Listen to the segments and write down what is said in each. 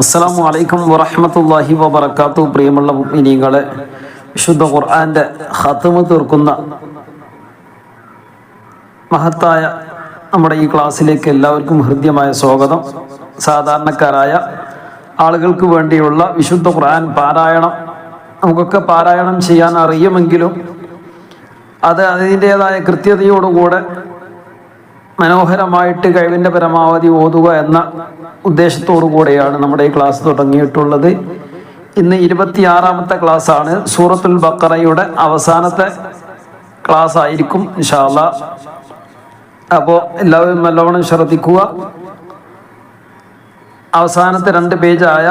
അസ്സലാമു അലൈക്കും വറഹ്മത്തുള്ളാഹി വബറകാതുഹു. പ്രിയമുള്ള മുഅ്മിനീങ്ങളെ, വിശുദ്ധ ഖുർആന്റെ ഖത്മ് തീർക്കുന്ന മഹത്തായ നമ്മുടെ ഈ ക്ലാസ്സിലേക്ക് എല്ലാവർക്കും ഹൃദ്യമായ സ്വാഗതം. സാധാരണക്കാരായ ആളുകൾക്ക് വേണ്ടിയുള്ള വിശുദ്ധ ഖുർആൻ പാരായണം നമുക്കൊക്കെ പാരായണം ചെയ്യാൻ അറിയുമെങ്കിലും അത് അതിൻ്റേതായ കൃത്യതയോടുകൂടെ മനോഹരമായിട്ട് കഴിവിൻ്റെ പരമാവധി ഓതുക എന്ന ഉദ്ദേശത്തോടു കൂടെയാണ് നമ്മുടെ ഈ ക്ലാസ് തുടങ്ങിയിട്ടുള്ളത്. ഇന്ന് 26ാമത്തെ ക്ലാസ്സാണ്. സൂറത്തുൽ ബഖറയുടെ അവസാനത്തെ ക്ലാസ് ആയിരിക്കും ഇൻഷാ അല്ലാഹ്. അപ്പോൾ എല്ലാവരും നല്ലവണ്ണം ശ്രദ്ധിക്കുക. അവസാനത്തെ 2 പേജായ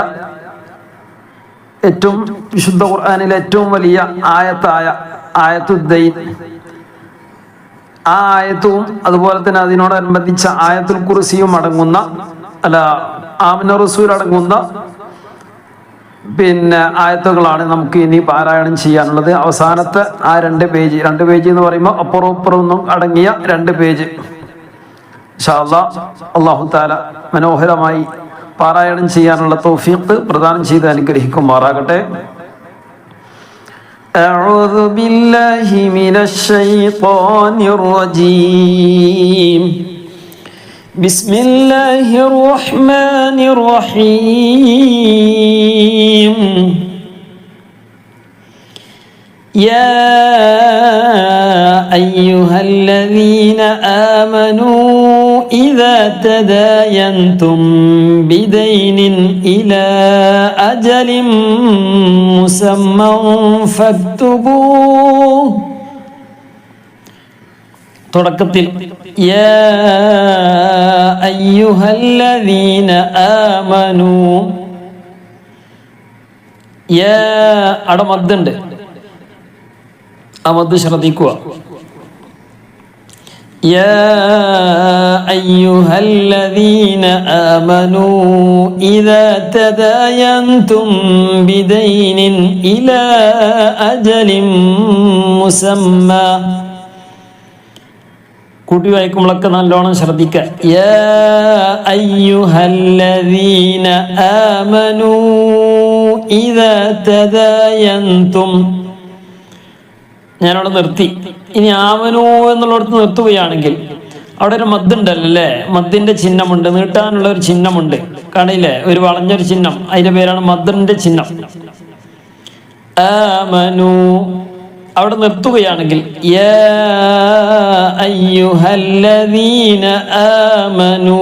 ഏറ്റവും വിശുദ്ധ ഖുർആനിലെ ഏറ്റവും വലിയ ആയത്തായ ആയത്തുദ്ദൈൻ, ആ ആയത്തും അതുപോലെ തന്നെ അതിനോടനുബന്ധിച്ച ആയത്തുൽ കുർസിയും അടങ്ങുന്ന ആമിന റസൂൽ അടങ്ങുന്ന ആയത്തുകളാണ് നമുക്ക് ഇനി പാരായണം ചെയ്യാനുള്ളത്. അവസാനത്തെ ആ 2 പേജ് എന്ന് പറയുമ്പോൾ അപ്പുറവും ഇപ്പുറവും അടങ്ങിയ 2 പേജ് ഇൻഷാ അല്ലാഹ് അല്ലാഹു തആല മനോഹരമായി പാരായണം ചെയ്യാനുള്ള തൗഫീഖ് പ്രദാനം ചെയ്ത് അനുഗ്രഹിക്കുമാറാകട്ടെ. أعوذ بالله من الشيطان الرجيم. بسم الله الرحمن الرحيم. يا أيها الذين آمنوا إذا تداينتم بدين إلى أجل مسمى فاكتبوه. തുടക്കത്തിൽ യാ അയ്യുഹല്ലദീന ആമനൂ, യാ അവിടെ മദ്ദുണ്ട്, ആ മദ്ദ് ശ്രദ്ധിക്കുക. യാ അയ്യുഹല്ലദീന ആമനൂ ഇദാ തദായൻതും ബിദൈനിൻ ഇലാ അജലിൻ മുസമ്മ. കൂട്ടി വായിക്കുമ്പോഴൊക്കെ നല്ലോണം ശ്രദ്ധിക്കുക. യാ അയ്യുഹല്ലദീന ആമനൂ ഇദാ തദായൻതും. ഞാനവിടെ നിർത്തി. ഇനി ആമനൂ എന്നുള്ളിടത്ത് നിർത്തുകയാണെങ്കിൽ അവിടെ ഒരു മദ്ദുണ്ടല്ലോ അല്ലേ, മദ്ദിന്റെ ചിഹ്നമുണ്ട്, നീട്ടാനുള്ള ഒരു ചിഹ്നമുണ്ട്, കാണില്ലേ, ഒരു വളഞ്ഞൊരു ചിഹ്നം, അതിന്റെ പേരാണ് മദ്ദിന്റെ ചിഹ്നം. ആമനൂ അവിടെ നിർത്തുകയാണെങ്കിൽ യാ അയ്യുഹല്ലദീന ആമനൂ,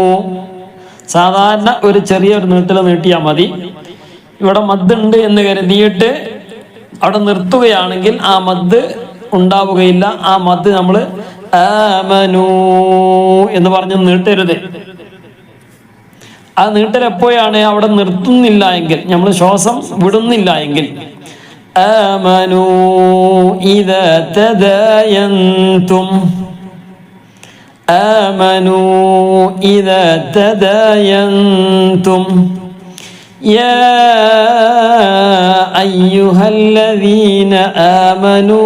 സാധാരണ ഒരു ചെറിയൊരു നീട്ടൽ നീട്ടിയാൽ മതി. ഇവിടെ മദ്ദുണ്ട് എന്ന് കരുതിയിട്ട് അവിടെ നിർത്തുകയാണെങ്കിൽ ആ മദ് ഉണ്ടാവുകയില്ല. ആ മദ് നമ്മൾ ആമനൂ എന്ന് പറഞ്ഞ് നീട്ടരുത്. ആ നീട്ടൽ എപ്പോഴാണ്? അവിടെ നിർത്തുന്നില്ല എങ്കിൽ, നമ്മൾ ശ്വാസം വിടുന്നില്ല എങ്കിൽ. ആമനൂ ഇദാ തദായൻതും, ആമനൂ ഇദാ തദായൻതും. യാ അയ്യുഹല്ലദീന ആമനൂ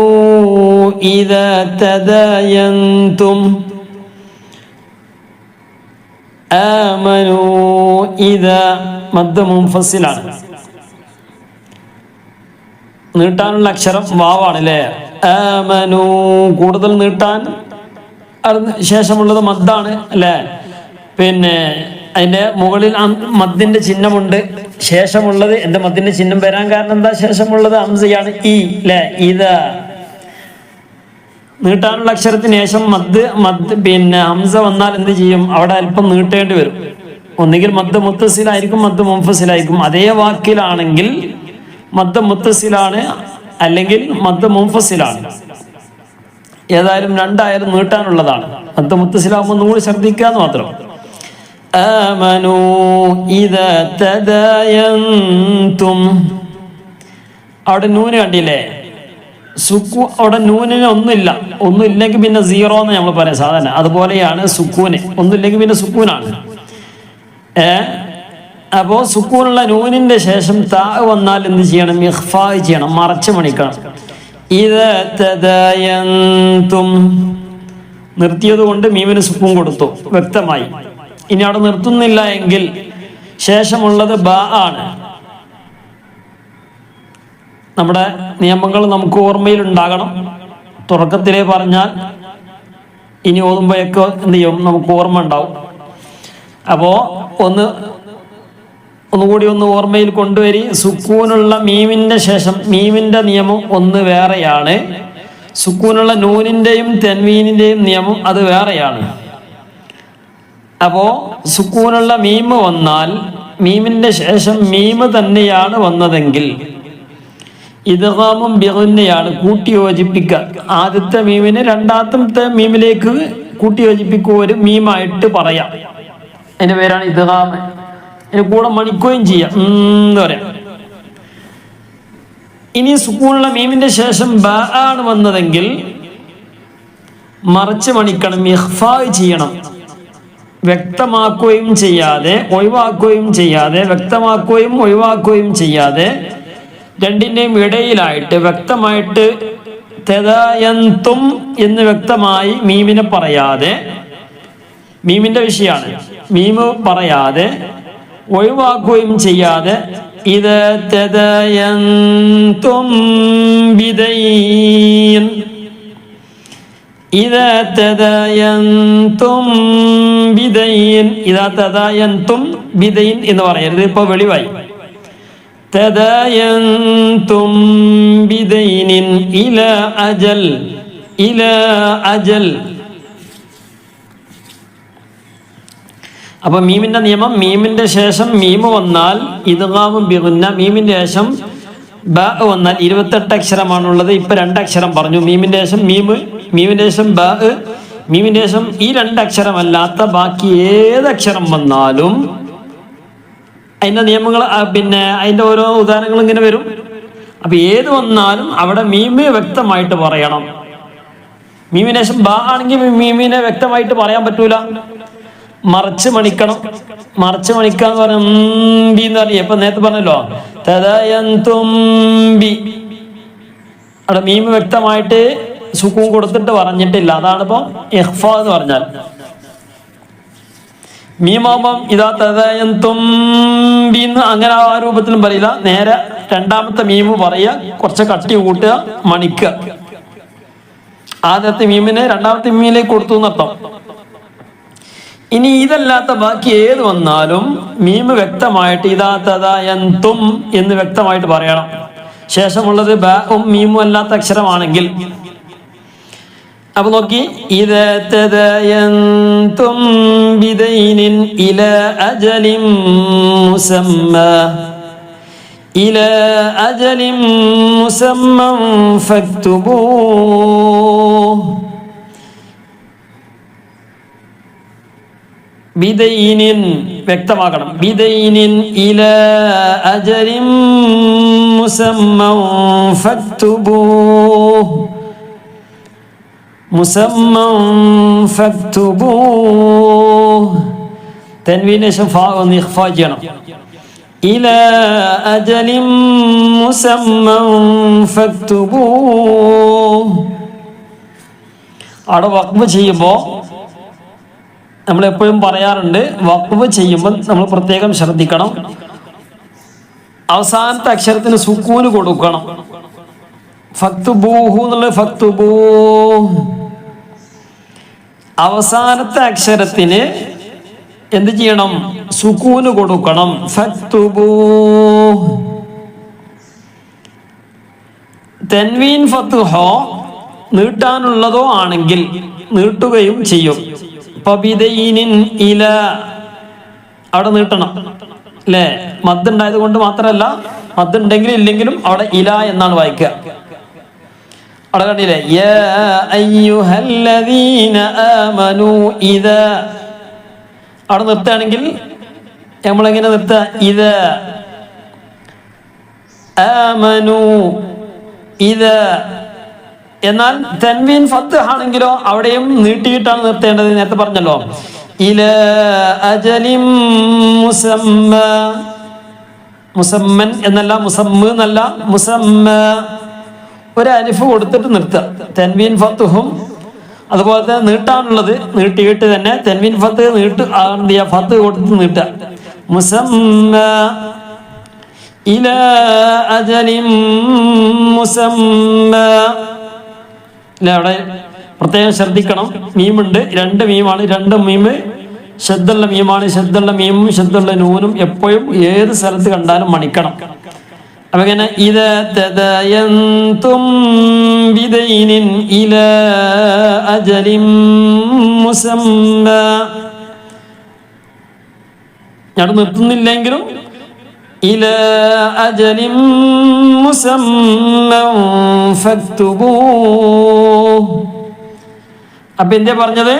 ഇദാ തദായൻതും, ആമനൂ ഇദാ മദ്ദ് മുൻഫസിലാണ്. നീട്ടാനുള്ള അക്ഷരം വാവാണ് അല്ലേ. ആമനൂ കൂടുതൽ നീട്ടാൻ ശേഷമുള്ളത് മദ്ദാണ് അല്ലേ. അതിന്റെ മുകളിൽ മദ്ദിന്റെ ചിഹ്നമുണ്ട്, ശേഷമുള്ളത് എന്താ മദ്ദിന്റെ ചിഹ്നം വരാൻ കാരണം എന്താ? ശേഷമുള്ളത് ഹംസയാണ്, ഈ അല്ലേ. ഇതാ നീട്ടാനുള്ള അക്ഷരത്തിന് ശേഷം മദ് ഹംസ വന്നാൽ എന്ത് ചെയ്യും? അവിടെ അല്പം നീട്ടേണ്ടി വരും. ഒന്നുകിൽ മദ് മുത്തസിലായിരിക്കും, മദ് മുൻഫസിലായിരിക്കും. അതേ വാക്കിലാണെങ്കിൽ മദ് മുത്തസിലാണ്, അല്ലെങ്കിൽ മദ് മുൻഫസിലാണ്. ഏതായാലും രണ്ടായാലും നീട്ടാനുള്ളതാണ്. മദ് മുത്തസിലാകുമ്പോൾ ഒന്നുകൂടി ശ്രദ്ധിക്കാന്ന് മാത്രം. ആമനൂ ഇദാ തദായൻതും, അവിടെ നൂന് കണ്ടില്ലേ, അവിടെ നൂനിന് ഒന്നുമില്ലെങ്കിൽ പിന്നെ 0 എന്ന് നമ്മൾ പറയാം സാധാരണ. അതുപോലെയാണ് സുക്കൂന്, ഒന്നുമില്ലെങ്കിൽ പിന്നെ സുക്കൂനാണ്. അപ്പോ സുക്കൂനുള്ള നൂനിന്റെ ശേഷം താ വന്നാൽ എന്ത് ചെയ്യണം? ഇഖ്ഫാ ചെയ്യണം, മറച്ചു മണിക്കണം. ഇദാ തദായൻതും നിർത്തിയത് കൊണ്ട് മീമിന് സുക്കൂൻ കൊടുത്തു, വ്യക്തമായി. ഇനി അവിടെ നിർത്തുന്നില്ല എങ്കിൽ ശേഷമുള്ളത് ബ ആണ്. നമ്മുടെ നിയമങ്ങൾ നമുക്ക് ഓർമ്മയിൽ ഉണ്ടാകണം. തുടക്കത്തിലേ പറഞ്ഞാൽ ഇനി ഓതുമ്പോഴൊക്കെ എന്ത് ചെയ്യും, നമുക്ക് ഓർമ്മ ഉണ്ടാവും. അപ്പോൾ ഒന്നുകൂടി ഓർമ്മയിൽ കൊണ്ടുവരി. സുക്കൂനുള്ള മീമിന്റെ ശേഷം, മീമിന്റെ നിയമം ഒന്ന് വേറെയാണ്, സുക്കൂനുള്ള നൂനിന്റെയും തെൻവീനിന്റെയും നിയമം അത് വേറെയാണ്. അപ്പോ സുക്കൂനുള്ള മീമ് വന്നാൽ മീമിന്റെ ശേഷം മീമ് തന്നെയാണ് വന്നതെങ്കിൽ ഇദ്ഗാമും ബിഗുന്നയാണ് കൂട്ടി യോജിപ്പിക്കുക. ആദ്യത്തെ മീമിനെ രണ്ടാമത്തെ മീമിലേക്ക് കൂട്ടി യോജിപ്പിക്കുക, ഒരു മീമായിട്ട് പറയാം. അതിന്റെ പേരാണ് ഇദ്ഗാം. അതിന് കൂടെ മണിക്കുകയും ചെയ്യാം എന്ന് പറയാം. ഇനി സുക്കൂനുള്ള മീമിന്റെ ശേഷം ബ ആണ് വന്നതെങ്കിൽ മറിച്ച് മണിക്കണം, ഇഖ്ഫാ ചെയ്യണം. വ്യക്തമാക്കുകയും ചെയ്യാതെ ഒഴിവാക്കുകയും ചെയ്യാതെ, വ്യക്തമാക്കുകയും ഒഴിവാക്കുകയും ചെയ്യാതെ, രണ്ടിൻ്റെയും ഇടയിലായിട്ട് വ്യക്തമായിട്ട് തെദയന്തും എന്ന് വ്യക്തമായി മീമിനെ പറയാതെ, മീമിന്റെ വിഷയമാണ്, മീമ് പറയാതെ ഒഴിവാക്കുകയും ചെയ്യാതെ ഇത് തെദയന്തും ബിദൈൻ, ഇദാ തദായൻതും ബിദൈൻ, ഇദാ തദായൻതും ബിദൈൻ എന്ന് പറയരുത്, ഇപ്പൊ വെളിവായി. തദായൻതും ബിദൈനിൻ ഇലാ അജൽ, ഇലാ അജൽ. അപ്പൊ മീമിന്റെ നിയമം, മീമിന്റെ ശേഷം മീമ് വന്നാൽ ഇദ്ഗാമും ബിഗുന്ന, മീമിന്റെ ശേഷം ബ വന്നാൽ 28 അക്ഷരമാണുള്ളത്. ഇപ്പൊ 2 അക്ഷരം പറഞ്ഞു. മീമിന്റെ ശേഷം മീമ്, മീമിന്റെ ശേഷം ബ, മീമിന്റെ ശേഷം ഈ 2 അക്ഷരമല്ലാത്ത ബാക്കി ഏതക്ഷരം വന്നാലും അതിന്റെ നിയമങ്ങൾ, പിന്നെ അതിന്റെ ഓരോ ഉദാഹരണങ്ങൾ ഇങ്ങനെ വരും. അപ്പൊ ഏത് വന്നാലും അവിടെ മീമ് വ്യക്തമായിട്ട് പറയണം. മീമിന് ശേഷം ബ ആണെങ്കിൽ മീമിനെ വ്യക്തമായിട്ട് പറയാൻ പറ്റൂല, മറിച്ച് മണിക്കണം. മറിച്ച് മണിക്കാന്ന് പറഞ്ഞ എന്ന് അറിയാം. ഇപ്പൊ നേരത്തെ പറഞ്ഞല്ലോ തദയന്തുംബി, അവിടെ മീമ് വ്യക്തമായിട്ട് സുക്കൂൻ കൊടുത്തിട്ട് പറഞ്ഞിട്ടില്ല. അതാണ് ഇപ്പൊ ഇഖ്ഫാ എന്ന് പറഞ്ഞാൽ. മീമാമം ഇതാ തദയന്തുംബി എന്ന് അങ്ങനെ ആ രൂപത്തിലും പറയില്ല. നേരെ രണ്ടാമത്തെ മീമ് പറയുക, കുറച്ച് കട്ടി കൂട്ടുക, മണിക്കുക. ആദ്യത്തെ മീമിനെ രണ്ടാമത്തെ മീമിലേക്ക് കൊടുത്തു എന്നർത്ഥം. ഇനി ഇതല്ലാത്ത ബാക്കി ഏത് വന്നാലും മീമ് വ്യക്തമായിട്ട് ഇദാ തദായൻതും എന്ന് വ്യക്തമായിട്ട് പറയണം. ശേഷമുള്ളത് ബഉം മീമും അല്ലാത്ത അക്ഷരമാണെങ്കിൽ. അപ്പൊ നോക്കി, ഇദാ തദായൻതും ബിദൈനിൻ ഇലാ അജലിൻ മുസമ്മാ, ഇലാ അജലിൻ മുസമ്മൻ ഫക്തുബൂഹ്. ബിദൈനിൻ വ്യക്തമാക്കണം. ബിദൈനിൻ ഇലാ അജലിൻ മുസമ്മൻ ഫക്തുബൂഹ്, മുസമ്മൻ ഫക്തുബൂഹ്. തൻവീന് ശേഷം ഫാ ഒന്ന് ഇഖ്ഫാ ചെയ്യണം. ഇലാ അജലിൻ മുസമ്മൻ ഫക്തുബൂഹ്. അവിടെ വഖ്ഫ് ചെയ്യുമ്പോൾ നമ്മൾ എപ്പോഴും പറയാറുണ്ട്, വഖ്ഫ് ചെയ്യുമ്പോൾ നമ്മൾ പ്രത്യേകം ശ്രദ്ധിക്കണം. അവസാനത്തെ അക്ഷരത്തിന് സുക്കൂന് കൊടുക്കണം. ഫക്തുബൂഹു എന്നുള്ളത് ഫക്തുബൂഹ്. അവസാനത്തെ അക്ഷരത്തിന് എന്ത് ചെയ്യണം? സുക്കൂന് കൊടുക്കണം. ഫക്തുബൂഹ്. തൻവീൻ ഫത്ഹോ നീട്ടാനുള്ളതോ ആണെങ്കിൽ നീട്ടുകയും ചെയ്യും. ബിദൈനിൻ ഇല അവിടെ നീട്ടണം അല്ലേ? മദ് ഉണ്ടായത് കൊണ്ട് മാത്രമല്ല, മദ് ഉണ്ടെങ്കിലും ഇല്ലെങ്കിലും അവിടെ ഇല എന്നാണ് വായിക്കുക. അവിടെ കണ്ടില്ലേ, യാ അയ്യുഹല്ലദീന ആമനൂ ഇദാ. അവിടെ നിർത്തുകയാണെങ്കിൽ നമ്മളെങ്ങനെ നിർത്തുക? ഇദാ ആമനൂ ഇദാ. എന്നാൽ തൻവീൻ ഫത്ത് ആണെങ്കിലോ അവിടെയും നീട്ടിയിട്ടാണ് നിർത്തേണ്ടത്. നേരത്തെ പറഞ്ഞല്ലോ, ഇലാ അജലിൻ മുസമ്മ, മുസമ്മൻ എന്നല്ല, മുസമ്മ എന്നല്ല, മുസമ്മ. ഒരു അലിഫ് കൊടുത്തിട്ട് നിർത്തുക. തൻവീൻ ഫത്തുഹും അതുപോലെ തന്നെ നീട്ടാനുള്ളത് നീട്ടിയിട്ട് തന്നെ തൻവീൻ ഫത്ത് ഫത്ത് കൊടുത്ത് നീട്ടുക. മുസമ്മ ഇലാ അജലിൻ മുസമ്മ. അവിടെ പ്രത്യേകം ശ്രദ്ധിക്കണം. മീമുണ്ട്, 2 മീമാണ്. 2 മീമ് ശബ്ദുള്ള മീമാണ്. ശബ്ദുള്ള മീമും ശബ്ദുള്ള നൂനും എപ്പോഴും ഏത് സ്ഥലത്ത് കണ്ടാലും മണിക്കണം. അപ്പൊ ഇങ്ങനെ ഇദാ തദയൻതും ബിദൈനിൻ ഇലാ അജലിൻ മുസമ്മ. ഞാൻ നിർത്തുന്നില്ലെങ്കിലും ഇലാ അജലിൻ മുസമ്മ ഫക്തുബൂഹ്. അപ്പൊ എന്താ പറഞ്ഞത്?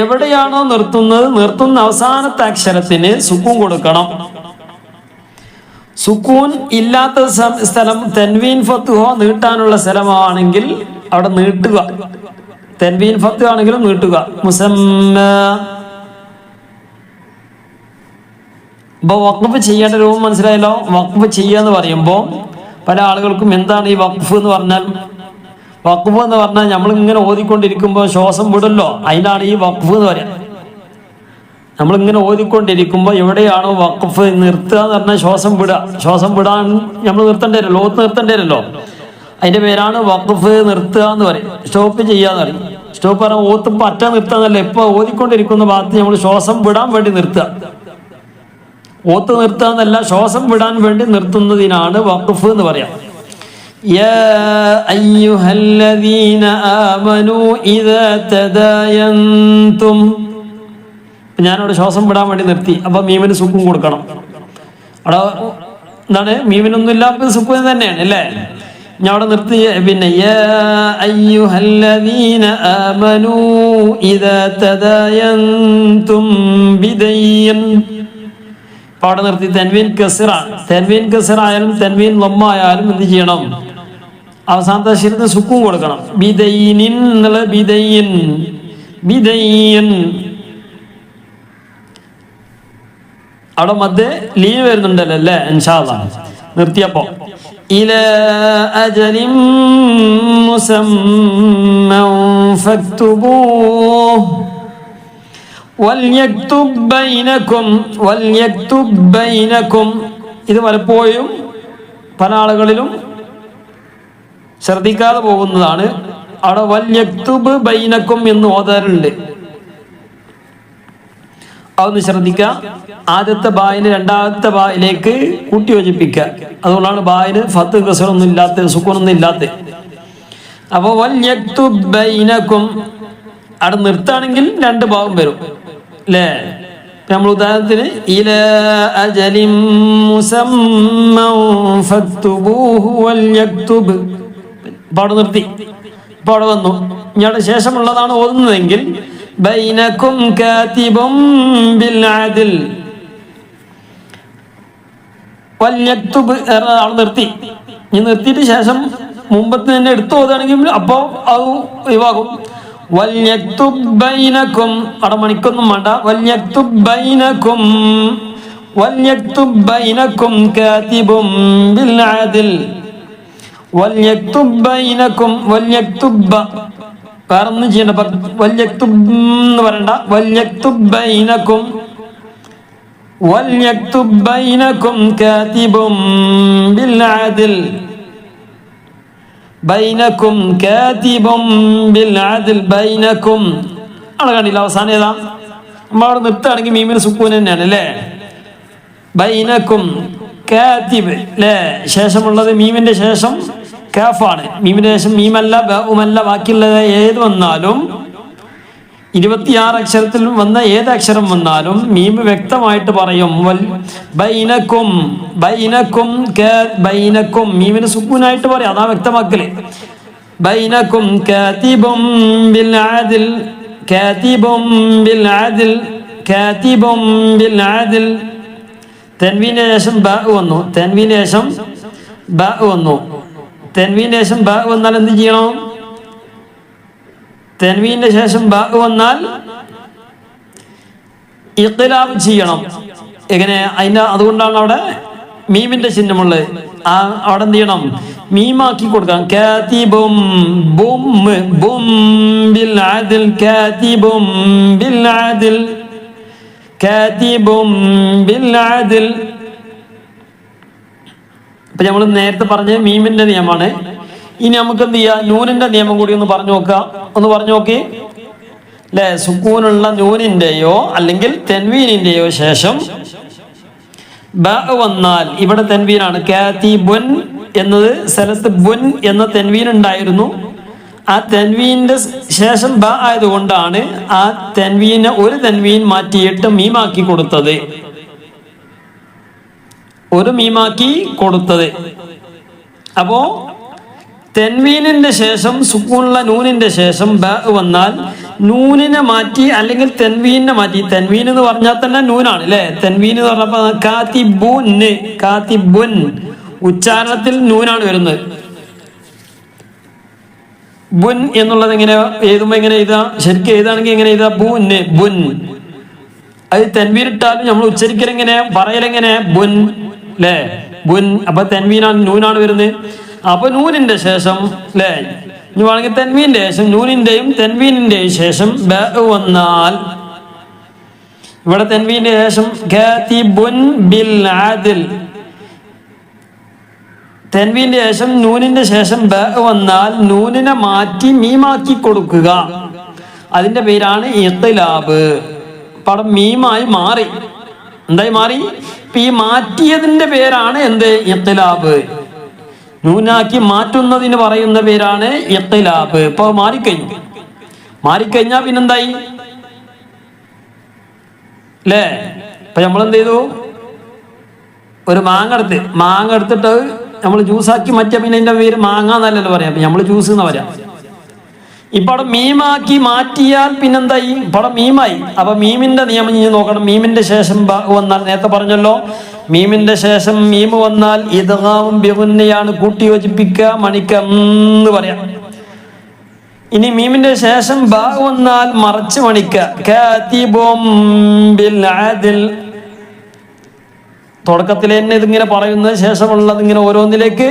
എവിടെയാണോ നിർത്തുന്നത്, നിർത്തുന്ന അവസാനത്തെ അക്ഷരത്തിന് സുക്കൂൻ കൊടുക്കണം. സുക്കൂൻ ഇല്ലാത്ത സ്ഥലം തൻവീൻ ഫത്ഹോ നീട്ടാനുള്ള സ്ഥലമാണെങ്കിൽ അവിടെ നീട്ടുക. തൻവീൻ ഫത്ഹ് ആണെങ്കിലും നീട്ടുക. മുസമ്മ. ഇപ്പൊ വഖഫ് ചെയ്യേണ്ട രൂപം മനസ്സിലായല്ലോ. വഖഫ് ചെയ്യാന്ന് പറയുമ്പോൾ പല ആളുകൾക്കും എന്താണ് ഈ വഖഫ് എന്ന് പറഞ്ഞാൽ, വഖഫ് എന്ന് പറഞ്ഞാൽ നമ്മളിങ്ങനെ ഓതിക്കൊണ്ടിരിക്കുമ്പോൾ ശ്വാസം വിടല്ലോ, അതിനാണ് ഈ വഖഫ് എന്ന് പറയാം. നമ്മളിങ്ങനെ ഓതിക്കൊണ്ടിരിക്കുമ്പോൾ എവിടെയാണോ വഖഫ് നിർത്തുക എന്ന് പറഞ്ഞാൽ ശ്വാസം വിടുക. ശ്വാസം വിടാൻ നമ്മൾ നിർത്തേണ്ടി വരുമല്ലോ, ഓത്ത് നിർത്തേണ്ടി വരുമല്ലോ. അതിന്റെ പേരാണ് വഖഫ്, നിർത്തുക എന്ന് പറയും. സ്റ്റോപ്പ് ചെയ്യാന്ന് പറയും. സ്റ്റോപ്പ് പറഞ്ഞാൽ ഓത്ത് പറ്റ നിർത്താന്നല്ല, ഇപ്പൊ ഓതിക്കൊണ്ടിരിക്കുന്ന ഭാഗത്ത് നമ്മൾ ശ്വാസം വിടാൻ വേണ്ടി നിർത്തുക. ഓത്ത് നിർത്തുക എന്നല്ല, ശ്വാസം വിടാൻ വേണ്ടി നിർത്തുന്നതിനാണ് വഖഫ് എന്ന് പറയാം. യാ അയ്യുഹല്ലദീന ആമനൂ ഇദാ തദായൻതും. ഞാനവിടെ ശ്വാസം വിടാൻ വേണ്ടി നിർത്തി. അപ്പൊ മീമിന് സുക്കൂൻ കൊടുക്കണം. അവിടെ എന്താണ്, മീമിനൊന്നും ഇല്ലാത്ത സുക്കൂൻ തന്നെയാണ് അല്ലേ. ഞാൻ അവിടെ നിർത്തി. പിന്നെ യാ അയ്യുഹല്ലദീന ആമനൂ ഇദാ തദായൻതും ബിദൈൻ. അപ്പൊ അവിടെ നിർത്തി. തൻവീൻ കസ്റാണ്. തൻവീൻ കസ്റായാലും തൻവീൻ ലമ്മായാലും എന്ത് ചെയ്യണം? അവസാനത്തെ അക്ഷരത്തിന് സുക്കൂൻ കൊടുക്കണം. ബിദൈനിൻ എന്നുള്ള ബിദൈൻ, ബിദൈൻ. അവിടെ മധ്യ ലീവ് വരുന്നുണ്ടല്ലോ അല്ലേ. ഇൻഷാ അല്ലാഹ് നിർത്തിയപ്പോ ഇലാ അജലിൻ മുസമ്മ ഫക്തുബൂഹ് വൽയക്തുബ് ബൈനകും, വൽയക്തുബ് ബൈനകും. ഇത് പലപ്പോഴും പല ആളുകളിലും ശ്രദ്ധിക്കാതെ പോകുന്നതാണ്. അവിടെ വൽയക്തുബ് ബൈനകും എന്ന് ഓതാറുണ്ട്. അതൊന്ന് ശ്രദ്ധിക്കുക. ആദ്യത്തെ ബായിന് രണ്ടാമത്തെ ബായിലേക്ക് കൂട്ടി യോജിപ്പിക്കുക. അതുകൊണ്ടാണ് ബായിന് ഫത്ത് കസറൊന്നും ഇല്ലാത്ത, സുക്കൂനൊന്നും ഇല്ലാത്ത. അപ്പൊ വൽയക്തുബ് ബൈനകും അവിടെ നിർത്താണെങ്കിൽ 2 ഭാഗം വരും അല്ലേ. നമ്മൾ ഉദാഹരണത്തിന് ഇലാ അജലിൻ മുസമ്മ ഫക്തുബൂഹു വൽയക്തുബ്. ഇപ്പൊ അവിടെ നിർത്തി. ഇപ്പൊ അവിടെ വന്നു. ഇയാളുടെ ശേഷമുള്ളതാണ് ഓതുന്നതെങ്കിൽ ബൈനകും കാതിബും ബിൽ അദ്ൽ വൽയക്തുബ്. അവിടെ നിർത്തി. ഇനി നിർത്തിയിട്ട് ശേഷം മുമ്പത്തെ തന്നെ എടുത്തു ഓതുകയാണെങ്കിൽ അപ്പോൾ അത് ഒഴിവാകും. വൽയക്തുബ് ബൈനകും. അവിടെ മണിക്കൊന്നും വേണ്ട. വൽയക്തുബ് ബൈനകും, വൽയക്തുബ് ബൈനകും കാതിബും ബിൽ അദ്ൽ വൽയക്തുബ് ബൈനകും. വൽയക്തുബ് വേറൊന്നും ചെയ്യണ്ട. വൽയക്തുബ് എന്ന് പറയണ്ട. വൽയക്തുബ് ബൈനകും, വൽയക്തുബ് ബൈനകും കാതിബും ബിൽ അദ്ൽ ബൈനകും കാതിബും ബിൽ അദ്ൽ ബൈനകും. അവിടെ കണ്ടില്ല അവസാനം ഏതാ? നമ്മളവിടെ നിർത്തുകയാണെങ്കിൽ മീമിന് സുക്കൂൻ തന്നെയാണ് അല്ലേ. ബൈനകും കാതിബ് അല്ലേ. ശേഷമുള്ളത് മീമിന്റെ ശേഷം കാഫാണ്. മീമിന്റെ ശേഷം മീമല്ല ബഉമല്ല ബാക്കിയുള്ളത് ഏത് വന്നാലും 26 അക്ഷരത്തിൽ വന്ന ഏത് അക്ഷരം വന്നാലും മീം വ്യക്തമായിട്ട് പറയും. ബൈനകും, ബൈനകും, ബൈനകും. മീമിന് സുക്കൂനായിട്ട് പറയും. അതാ വ്യക്തമാക്കല്. ബൈനകും കാതിബും ബിൽ അദ്ൽ, കാതിബും ബിൽ അദ്ൽ, കാതിബും ബിൽ അദ്ൽ. തൻവീന് ശേഷം ബ വന്നു. തൻവീന് ശേഷം ബ വന്നു. തൻവീന് ശേഷം ബ വന്നാൽ എന്ത് ചെയ്യണം? തൻവീന്റെ ശേഷം ബ വന്നാൽ ഇഖ്ലാബ് ചെയ്യണം. എങ്ങനെ? അതുകൊണ്ടാണ് അവിടെ മീമിന്റെ ചിഹ്നമുള്ളത്. അവിടെ എന്ത് ചെയ്യണം? മീമാക്കി കൊടുക്കാം. കാതിബും ബും ബും ബിൽ അദ്ൽ, കാതിബും ബിൽ അദ്ൽ, കാതിബും ബിൽ അദ്ൽ. ഇപ്പൊ നമ്മൾ നേരത്തെ പറഞ്ഞ മീമിന്റെ നിയമമാണ്. ഇനി നമുക്ക് എന്ത് ചെയ്യാം, നൂനിന്റെ നിയമം കൂടി ഒന്ന് പറഞ്ഞു നോക്കി അല്ലെ. സുക്കൂനുള്ള നൂനിന്റെയോ അല്ലെങ്കിൽ തെൻവീനിന്റെയോ ശേഷം ബ വന്നാൽ, ഇവിടെ തെൻവീനാണ്. കാതിബുൻ എന്നത് സ്ഥലത്ത് ബുൻ എന്ന തെൻവീൻ ഉണ്ടായിരുന്നു. ആ തെൻവീന്റെ ശേഷം ബ ആയതുകൊണ്ടാണ് ആ തെൻവീനെ ഒരു തെൻവീൻ മാറ്റിയിട്ട് മീമാക്കി കൊടുത്തത്. അപ്പോ തെൻവീനിന്റെ ശേഷം സുക്കൂനുള്ള നൂനിന്റെ ശേഷം ബ വന്നാൽ നൂനിനെ മാറ്റി അല്ലെങ്കിൽ തെൻവീനെ മാറ്റി. തെൻവീൻ എന്ന് പറഞ്ഞാൽ തന്നെ നൂനാണ് അല്ലെ. തെൻവീൻ എന്ന് പറഞ്ഞപ്പോ കാതിബുൻ ഉച്ചാരണത്തിൽ നൂനാണ് വരുന്നത്. ബുൻ എന്നുള്ളത് എങ്ങനെ എഴുതുമ്പോ എങ്ങനെ എഴുതാ, ശരിക്കും എഴുതാണെങ്കിൽ എങ്ങനെ എഴുതാ, ബുൻ. അത് തെൻവീനിട്ടാലും നമ്മൾ ഉച്ചരിക്കലെങ്ങനെ പറയലെങ്ങനെ, ബുൻ അല്ലെ, ബുൻ. അപ്പൊ തെൻവീനാണ് നൂനാണ് വരുന്നത്. അപ്പൊ നൂനിന്റെ ശേഷം അല്ലെ, ഇനി വേണമെങ്കിൽ തെൻവീന്റെ ശേഷം നൂനിന്റെയും തെൻവീനിന്റെയും ശേഷം ബ വന്നാൽ, ഇവിടെ തെൻവീന്റെ ശേഷം കാതിബുൻ ബിൽ അദ്ൽ, തെൻവീന്റെ ശേഷം നൂനിന്റെ ശേഷം ബ വന്നാൽ നൂനിനെ മാറ്റി മീമാക്കി കൊടുക്കുക. അതിന്റെ പേരാണ് ഇഖ്തിലാബ്. പടം മീമായി മാറി. എന്തായി മാറി? ഇപ്പൊ ഈ മാറ്റിയതിന്റെ പേരാണ് എന്ത്? ഇഖ്തിലാബ്. നൂനാക്കി മാറ്റുന്നതിന് പറയുന്ന പേരാണ് ഇഖ്തിലാബ്. ഇപ്പൊ മാറിക്കഴിഞ്ഞാ പിന്നെന്തായി അല്ലേ? ഇപ്പൊ നമ്മളെന്ത് ചെയ്തു, ഒരു മാങ്ങ എടുത്തിട്ട് നമ്മൾ ജ്യൂസാക്കി മാറ്റിയ പിന്നെ അതിന്റെ പേര് മാങ്ങ എന്നല്ലല്ലോ പറയാം, നമ്മൾ ജ്യൂസ് എന്ന് പറയാം. ഇപ്പൊ അവിടെ മീമാക്കി മാറ്റിയാൽ പിന്നെന്തായി? പടം മീമായി. അപ്പൊ മീമിന്റെ നിയമം ഇനി നോക്കണം. മീമിന്റെ ശേഷം വന്നാൽ, നേരത്തെ പറഞ്ഞല്ലോ, മീമിന്റെ ശേഷം മീമ് വന്നാൽ ഇദ്ഗാമും ബിഗുന്നയാണ്, കൂട്ടി യോജിപ്പിക്കുക, മണിക്കെന്ന് പറയാം. ഇനി മീമിന്റെ ശേഷം ബ വന്നാൽ മറച്ച് മണിക്കുക. കാതിബും ബിൽ അദ്ൽ. തുടക്കത്തിൽ തന്നെ ഇതിങ്ങനെ പറയുന്നത്, ശേഷമുള്ളത് ഇങ്ങനെ ഓരോന്നിലേക്ക്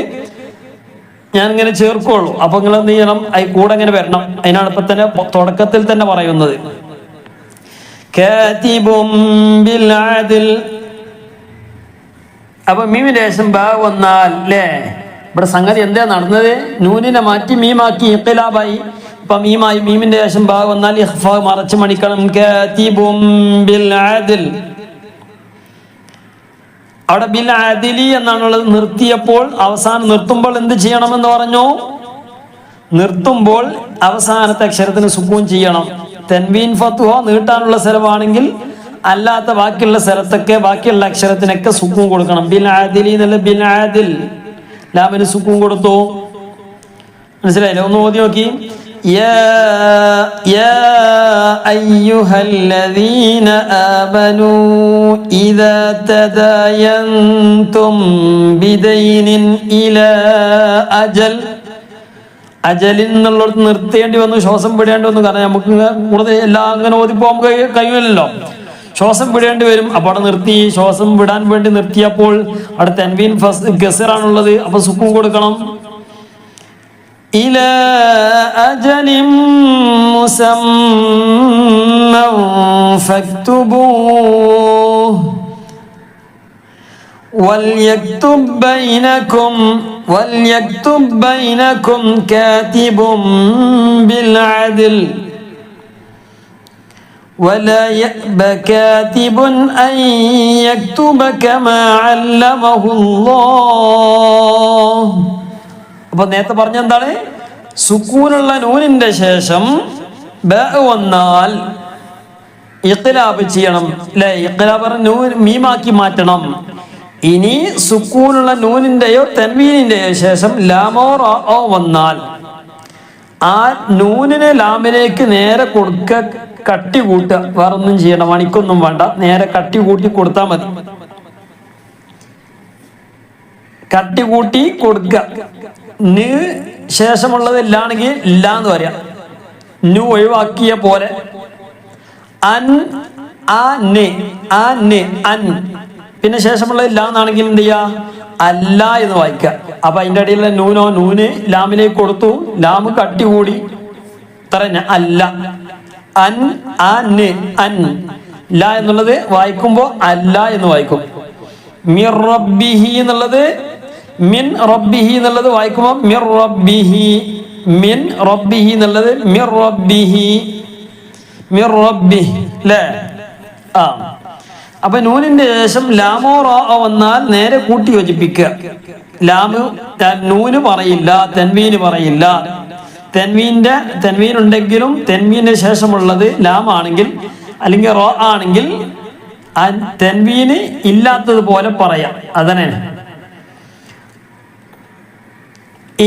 ഞാൻ ഇങ്ങനെ ചേർക്കുള്ളൂ. അപ്പൊ നിങ്ങൾ എന്ത് ചെയ്യണം, അതിൽ കൂടെ ഇങ്ങനെ വരണം. അതിനാണ് ഇപ്പൊ തന്നെ തുടക്കത്തിൽ തന്നെ പറയുന്നത്. കാതിബും ബിൽ അദ്ൽ. അപ്പൊ മീമിന്റെ ശേഷം ബ വന്നാൽ അല്ലേ, ഇവിടെ സംഗതി എന്താ നടന്നത്? നൂനിനെ മാറ്റി മീമാക്കി ഇഖ്തിലാബായി. ഇപ്പൊ മീമായി. മീമിന്റെ ശേഷം ബ വന്നാൽ ഇഖ്ഫ മറച്ച് മണിക്കണം. കാതിബും ബിൽ അദ്ൽ. അവിടെ ബിൽ അദ്ലി എന്നാണുള്ളത്. നിർത്തിയപ്പോൾ അവസാനം നിർത്തുമ്പോൾ എന്ത് ചെയ്യണമെന്ന് പറഞ്ഞു? നിർത്തുമ്പോൾ അവസാനത്തെ അക്ഷരത്തിന് സുക്കൂൻ ചെയ്യണം. തെൻവീൻ ഫത്വ നീട്ടാനുള്ള സ്ഥലമാണെങ്കിൽ അല്ലാത്ത ബാക്കിയുള്ള സ്ഥലത്തൊക്കെ ബാക്കിയുള്ള അക്ഷരത്തിനൊക്കെ സുക്കൂൻ കൊടുക്കണം. ബിൽ അദ്ലി എന്നുള്ള ബിൽ അദ്ൽ ലാമിന് സുക്കൂൻ കൊടുത്തു. മനസ്സിലായില്ലേ? ഒന്ന് ഓതി നോക്കി. يا أيها الذين آمنوا إذا تداينتم بدين إلى أجل. അജലിൽ നിന്നുള്ളടത്ത് നിർത്തേണ്ടി വന്നു, ശ്വാസം വിടേണ്ടി വന്നു. കാരണം നമുക്ക് കൂടുതൽ എല്ലാം അങ്ങനെ ഓതിപ്പോ നമുക്ക് കഴിയില്ലല്ലോ, ശ്വാസം വിടേണ്ടി വരും. അപ്പൊ അവിടെ നിർത്തി. ശ്വാസം വിടാൻ വേണ്ടി നിർത്തിയപ്പോൾ അവിടെ തൻവീൻ ഗസറാണുള്ളത്. അപ്പൊ സുക്കൂൻ കൊടുക്കണം. إلى أجل مسمى فاكتبوه وليكتب بينكم كاتب بالعدل ولا يأب كاتب أن يكتب كما علمه الله. അപ്പൊ നേരത്തെ പറഞ്ഞ എന്താണ്? സുക്കൂനുള്ള നൂനിന്റെ ശേഷം ബ വന്നാൽ ഇഖ്തിലാബ് ചെയ്യണം അല്ലെ. ഇഖ്തിലാബ് നൂൻ മീമാക്കി മാറ്റണം. ഇനി സുക്കൂനുള്ള നൂനിന്റെയോ തെൻവീനിന്റെയോ ശേഷം ലാമോ റാഓ വന്നാൽ ആ നൂനിനെ ലാമിലേക്ക് നേരെ കൊടുക്ക, കട്ടി കൂട്ടുക. വേറൊന്നും ചെയ്യണം, മണിക്കൊന്നും വേണ്ട, നേരെ കട്ടി കൂട്ടി കൊടുത്താൽ മതി. കട്ടി കൂട്ടി കൊടുക്കുക. ന് ശേഷമുള്ളത് ഇല്ലാണെങ്കിൽ ഇല്ല എന്ന് പറയാം. നു ഒഴിവാക്കിയ പോലെ. അൻ അൻ പിന്നെ ശേഷമുള്ളത് ഇല്ല എന്നാണെങ്കിൽ എന്ത് ചെയ്യാ? അല്ല എന്ന് വായിക്കുക. അപ്പൊ അതിന്റെ ഇടയിലുള്ള നൂന് ലാമിലേക്ക് കൊടുത്തു. ലാമ് കട്ടി കൂടി അല്ല. അൻ ല എന്നുള്ളത് വായിക്കുമ്പോൾ അല്ല എന്ന് വായിക്കും. മിർ റബ്ബിഹി എന്നുള്ളത് മിൻ റബ്ബിഹി എന്നുള്ളത് വായിക്കുമ്പോൾ മിർ റബ്ബിഹി, മിൻ റബ്ബിഹി എന്നുള്ളത് മിർ റബ്ബിഹി, മിർ റബ്ബിഹി അല്ലേ? ആ, അപ്പൊ നൂനിന്റെ ശേഷം ലാമോ റോ വന്നാൽ നേരെ കൂട്ടി യോജിപ്പിക്കുക. ലാമ് നൂന് പറയില്ല, തെൻവീന് പറയില്ല. തെൻവീൻ ഉണ്ടെങ്കിലും തെൻവീന് ശേഷമുള്ളത് ലാമാണെങ്കിൽ അല്ലെങ്കിൽ റോ ആണെങ്കിൽ ആ തെൻവീന് ഇല്ലാത്തതുപോലെ പറയാം. അതന്നെ.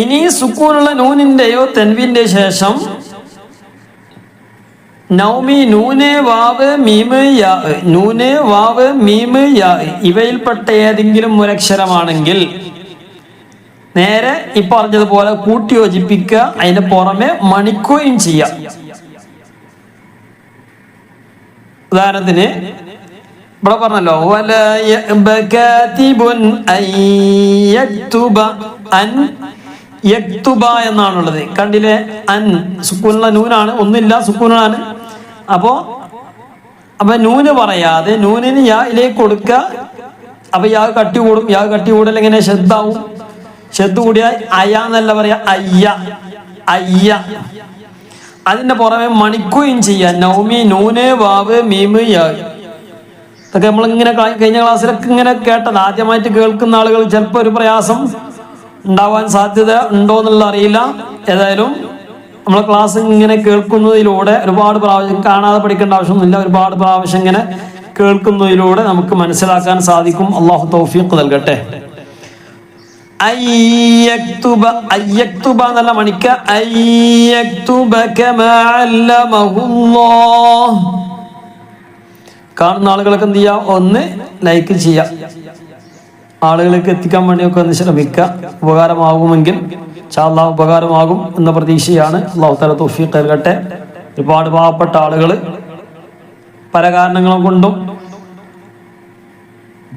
ഇനി സുക്കൂനുള്ള നൂനിന്റെയോ തെൻവീന്റെ ശേഷം നൗമി നൂന് വാവ് മീമ് യാ, നൂന് വാവ് മീമ് യാ ഇവയിൽപ്പെട്ട ഏതെങ്കിലും ഒരക്ഷരമാണെങ്കിൽ നേരെ ഈ പറഞ്ഞതുപോലെ കൂട്ടി യോജിപ്പിക്കുക. അതിന് പുറമെ മണിക്കുകയും ചെയ്യാം. ഉദാഹരണത്തിന് ഇവിടെ പറഞ്ഞല്ലോ എന്നാണുള്ളത്. കണ്ടില്ലേ? അൻ സുക്കൂനുള്ള നൂനാണ്, ഒന്നില്ല സുക്കൂനാണ്. അപ്പൊ നൂന് പറയാതെ നൂനിന് യായിലേക്ക് കൊടുക്കുക. അപ്പൊ യാ കട്ടി കൂടും. യാ കട്ടി കൂടൽ എങ്ങനെ? ശബ്ദാവും. ശബ്ദ കൂടിയാൽ അയ എന്നല്ല പറയാ, അയ്യ അയ്യ. അതിന്റെ പുറമെ മണിക്കുകയും ചെയ്യാം. നൗമി നൂന് വാവ് മീമ് യാ. ഇതൊക്കെ നമ്മളിങ്ങനെ കഴിഞ്ഞ ക്ലാസ്സിലൊക്കെ ഇങ്ങനെ കേട്ടത്. ആദ്യമായിട്ട് കേൾക്കുന്ന ആളുകൾ ചിലപ്പോൾ ഒരു പ്രയാസം ഉണ്ടാവാൻ സാധ്യത ഉണ്ടോ എന്നുള്ള അറിയില്ല. ഏതായാലും നമ്മളെ ക്ലാസ് ഇങ്ങനെ കേൾക്കുന്നതിലൂടെ ഒരുപാട് പ്രാവശ്യം, കാണാതെ പഠിക്കേണ്ട ആവശ്യമൊന്നുമില്ല, ഒരുപാട് പ്രാവശ്യം ഇങ്ങനെ കേൾക്കുന്നതിലൂടെ നമുക്ക് മനസ്സിലാക്കാൻ സാധിക്കും. അള്ളാഹു തൗഫീഖ് നൽകട്ടെ. അയ്യക്തുബ, അയ്യക്തുബ എന്നല്ല മണിക്ക. അയ്യക്തുബ കമാ അല്ലമഹുല്ലാഹ്. കാണുന്ന ആളുകളൊക്കെ എന്ത് ചെയ്യാം? ഒന്ന് ലൈക്ക് ചെയ്യാം. ആളുകളിലേക്ക് എത്തിക്കാൻ വേണ്ടിയൊക്കെ ഒന്ന് ശ്രമിക്കുക. ഉപകാരമാകുമെങ്കിൽ ഇൻഷാ അല്ലാഹ് ഉപകാരമാകും എന്ന പ്രതീക്ഷയാണ്. അല്ലാഹു തആല തൗഫീഖ് നൽകട്ടെ. ഒരുപാട് പാവപ്പെട്ട ആളുകൾ പല കാരണങ്ങളും കൊണ്ടും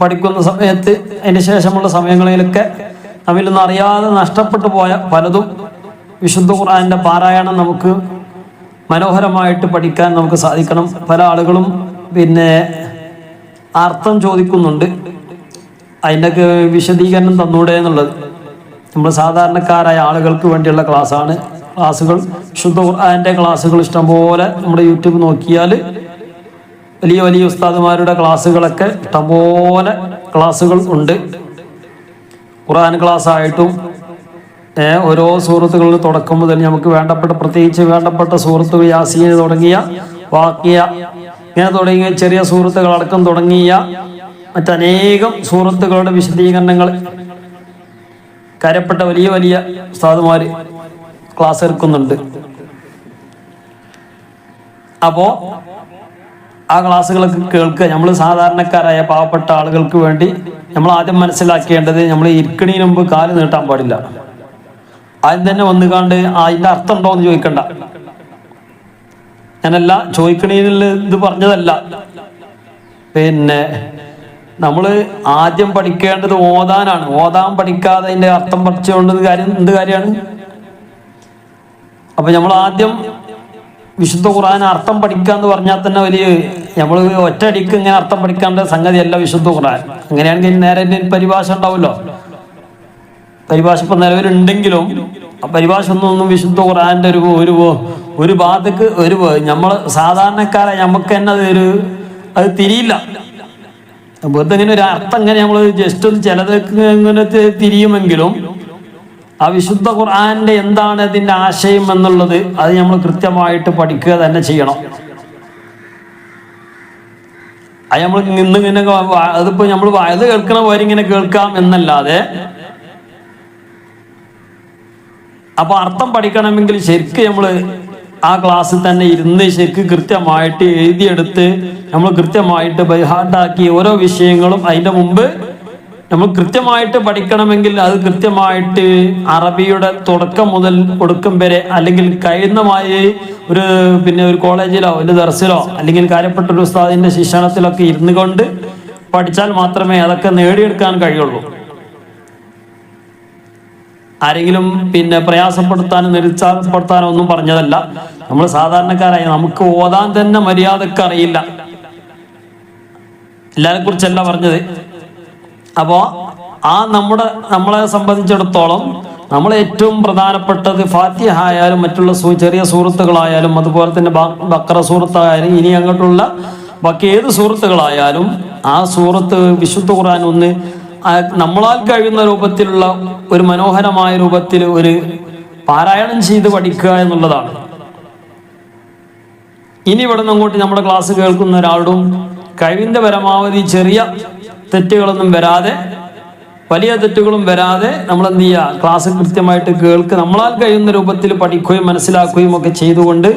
പഠിക്കുന്ന സമയത്ത് അതിന് ശേഷമുള്ള സമയങ്ങളിലൊക്കെ നമ്മിൽ നിന്ന് അറിയാതെ നഷ്ടപ്പെട്ടു പോയ പലതും വിശുദ്ധ ഖുർആന്റെ പാരായണം നമുക്ക് മനോഹരമായിട്ട് പഠിക്കാൻ നമുക്ക് സാധിക്കണം. പല ആളുകളും അർത്ഥം ചോദിക്കുന്നുണ്ട്. അതിൻ്റെയൊക്കെ വിശദീകരണം തന്നൂടെ എന്നുള്ളത്. നമ്മൾ സാധാരണക്കാരായ ആളുകൾക്ക് വേണ്ടിയുള്ള ക്ലാസ്സുകൾ വിശുദ്ധ ഖുർആന്റെ ക്ലാസ്സുകൾ ഇഷ്ടംപോലെ നമ്മുടെ യൂട്യൂബ് നോക്കിയാൽ വലിയ വലിയ ഉസ്താദുമാരുടെ ക്ലാസ്സുകളൊക്കെ ഇഷ്ടംപോലെ ക്ലാസ്സുകൾ ഉണ്ട്. ഖുർആൻ ക്ലാസ് ആയിട്ടും ഓരോ സൂറത്തുകളിൽ തുടക്കം മുതൽ നമുക്ക് പ്രത്യേകിച്ച് വേണ്ടപ്പെട്ട സൂറത്ത് യാസീൻ തുടങ്ങിയ വാക്കിയ ഇങ്ങനെ തുടങ്ങിയ ചെറിയ സൂറത്തുകളടക്കം തുടങ്ങിയ മറ്റനേകം സൂറത്തുകളുടെ വിശദീകരണങ്ങൾ കാര്യപ്പെട്ട വലിയ വലിയ ഉസ്താദുമാർ ക്ലാസ് എടുക്കുന്നുണ്ട്. അപ്പോ ആ ക്ലാസ്സുകളൊക്കെ കേൾക്കുക. നമ്മൾ സാധാരണക്കാരായ പാവപ്പെട്ട ആളുകൾക്ക് വേണ്ടി നമ്മൾ ആദ്യം മനസ്സിലാക്കേണ്ടത്, നമ്മൾ ഇരിക്കണീന് മുമ്പ് കാല് നീട്ടാൻ പാടില്ല. ആദ്യം തന്നെ വന്നുകാണ്ട് അതിന്റെ അർത്ഥം ഉണ്ടോ എന്ന് ചോദിക്കണ്ട. ഞാനല്ല ചോദിക്കണീനിൽ ഇത് പറഞ്ഞതല്ല. നമ്മള് ആദ്യം പഠിക്കേണ്ടത് ഓതാനാണ്. ഓതാൻ പഠിക്കാതെ അതിന്റെ അർത്ഥം പഠിച്ചുകൊണ്ട് എന്ത് കാര്യമാണ്? അപ്പൊ നമ്മൾ ആദ്യം വിശുദ്ധ ഖുർആൻ അർത്ഥം പഠിക്കാന്ന് പറഞ്ഞാൽ തന്നെ വലിയ നമ്മൾ ഒറ്റയടിക്ക് ഇങ്ങനെ അർത്ഥം പഠിക്കേണ്ട സംഗതിയല്ല വിശുദ്ധ ഖുർആൻ. അങ്ങനെയാണെങ്കിൽ നേരെ പരിഭാഷ ഉണ്ടാവുമല്ലോ. പരിഭാഷ ഇപ്പൊ നിലവിലുണ്ടെങ്കിലും ആ പരിഭാഷ ഒന്നും വിശുദ്ധ ഖുർആന്റെ ഒരു ഭാഗത്തേക്ക് നമ്മൾ സാധാരണക്കാരെ നമുക്ക് തന്നെ അത് തിരിയില്ല. വെറുതെ ഇങ്ങനെ ഒരു അർത്ഥം ഇങ്ങനെ നമ്മൾ ജസ്റ്റ് ഒന്ന് ചിലതൊക്കെ ഇങ്ങനെ തിരിയുമെങ്കിലും ആ വിശുദ്ധ ഖുർആന്റെ എന്താണ് അതിന്റെ ആശയം എന്നുള്ളത് അത് നമ്മൾ കൃത്യമായിട്ട് പഠിക്കുക തന്നെ ചെയ്യണം. അത് നമ്മൾ നിന്നിങ്ങനെ അതിപ്പോ നമ്മൾ അത് കേൾക്കണ പോലെ ഇങ്ങനെ കേൾക്കാം എന്നല്ലാതെ, അപ്പൊ അർത്ഥം പഠിക്കണമെങ്കിൽ ശരിക്കും നമ്മള് ആ ക്ലാസ്സിൽ തന്നെ ഇരുന്ന് ശരിക്കും കൃത്യമായിട്ട് എഴുതിയെടുത്ത് നമ്മൾ കൃത്യമായിട്ട് ബൈഹാർട്ടാക്കി ഓരോ വിഷയങ്ങളും അതിന്റെ മുമ്പ് നമ്മൾ കൃത്യമായിട്ട് പഠിക്കണമെങ്കിൽ അത് കൃത്യമായിട്ട് അറബിയുടെ തുടക്കം മുതൽ ഒടുക്കം വരെ, അല്ലെങ്കിൽ കഴിയുന്നമായി ഒരു കോളേജിലോ ഒരു ദർസിലോ അല്ലെങ്കിൽ കാര്യപ്പെട്ട ഒരു ഉസ്താദിന്റെ ശിക്ഷണത്തിലൊക്കെ ഇരുന്നു കൊണ്ട് പഠിച്ചാൽ മാത്രമേ അതൊക്കെ നേടിയെടുക്കാൻ കഴിയുള്ളൂ. ആരെങ്കിലും പ്രയാസപ്പെടുത്താനോ നിരുത്സാഹപ്പെടുത്താനോ ഒന്നും പറഞ്ഞതല്ല. നമ്മൾ സാധാരണക്കാരായി നമുക്ക് ഓതാൻ തന്നെ മര്യാദക്ക് അറിയില്ല. എല്ലാരെ കുറിച്ചല്ല പറഞ്ഞത്. അപ്പോൾ നമ്മളെ സംബന്ധിച്ചിടത്തോളം നമ്മളെ ഏറ്റവും പ്രധാനപ്പെട്ടത് ഫാത്തിഹ ആയാലും മറ്റുള്ള ചെറിയ സൂറത്തുകളായാലും അതുപോലെ തന്നെ ബഖറ സൂറത്തായാലും ഇനി അങ്ങോട്ടുള്ള ബാക്കി ഏത് സൂറത്തുകളായാലും ആ സൂറത്ത് വിശുദ്ധ ഖുർആൻ ഒന്ന് നമ്മളാൽ കഴിയുന്ന രൂപത്തിലുള്ള ഒരു മനോഹരമായ രൂപത്തിൽ ഒരു പാരായണം ചെയ്ത് പഠിക്കുക എന്നുള്ളതാണ്. ഇനി ഇവിടെ നിന്ന് അങ്ങോട്ട് നമ്മുടെ ക്ലാസ് കേൾക്കുന്ന ഒരാളും കഴിവിൻ്റെ പരമാവധി ചെറിയ തെറ്റുകളൊന്നും വരാതെ വലിയ തെറ്റുകളും വരാതെ നമ്മൾ എന്ത് ചെയ്യുക, ക്ലാസ് കൃത്യമായിട്ട് നമ്മളാൽ കഴിയുന്ന രൂപത്തിൽ പഠിക്കുകയും മനസ്സിലാക്കുകയും ഒക്കെ ചെയ്തുകൊണ്ട്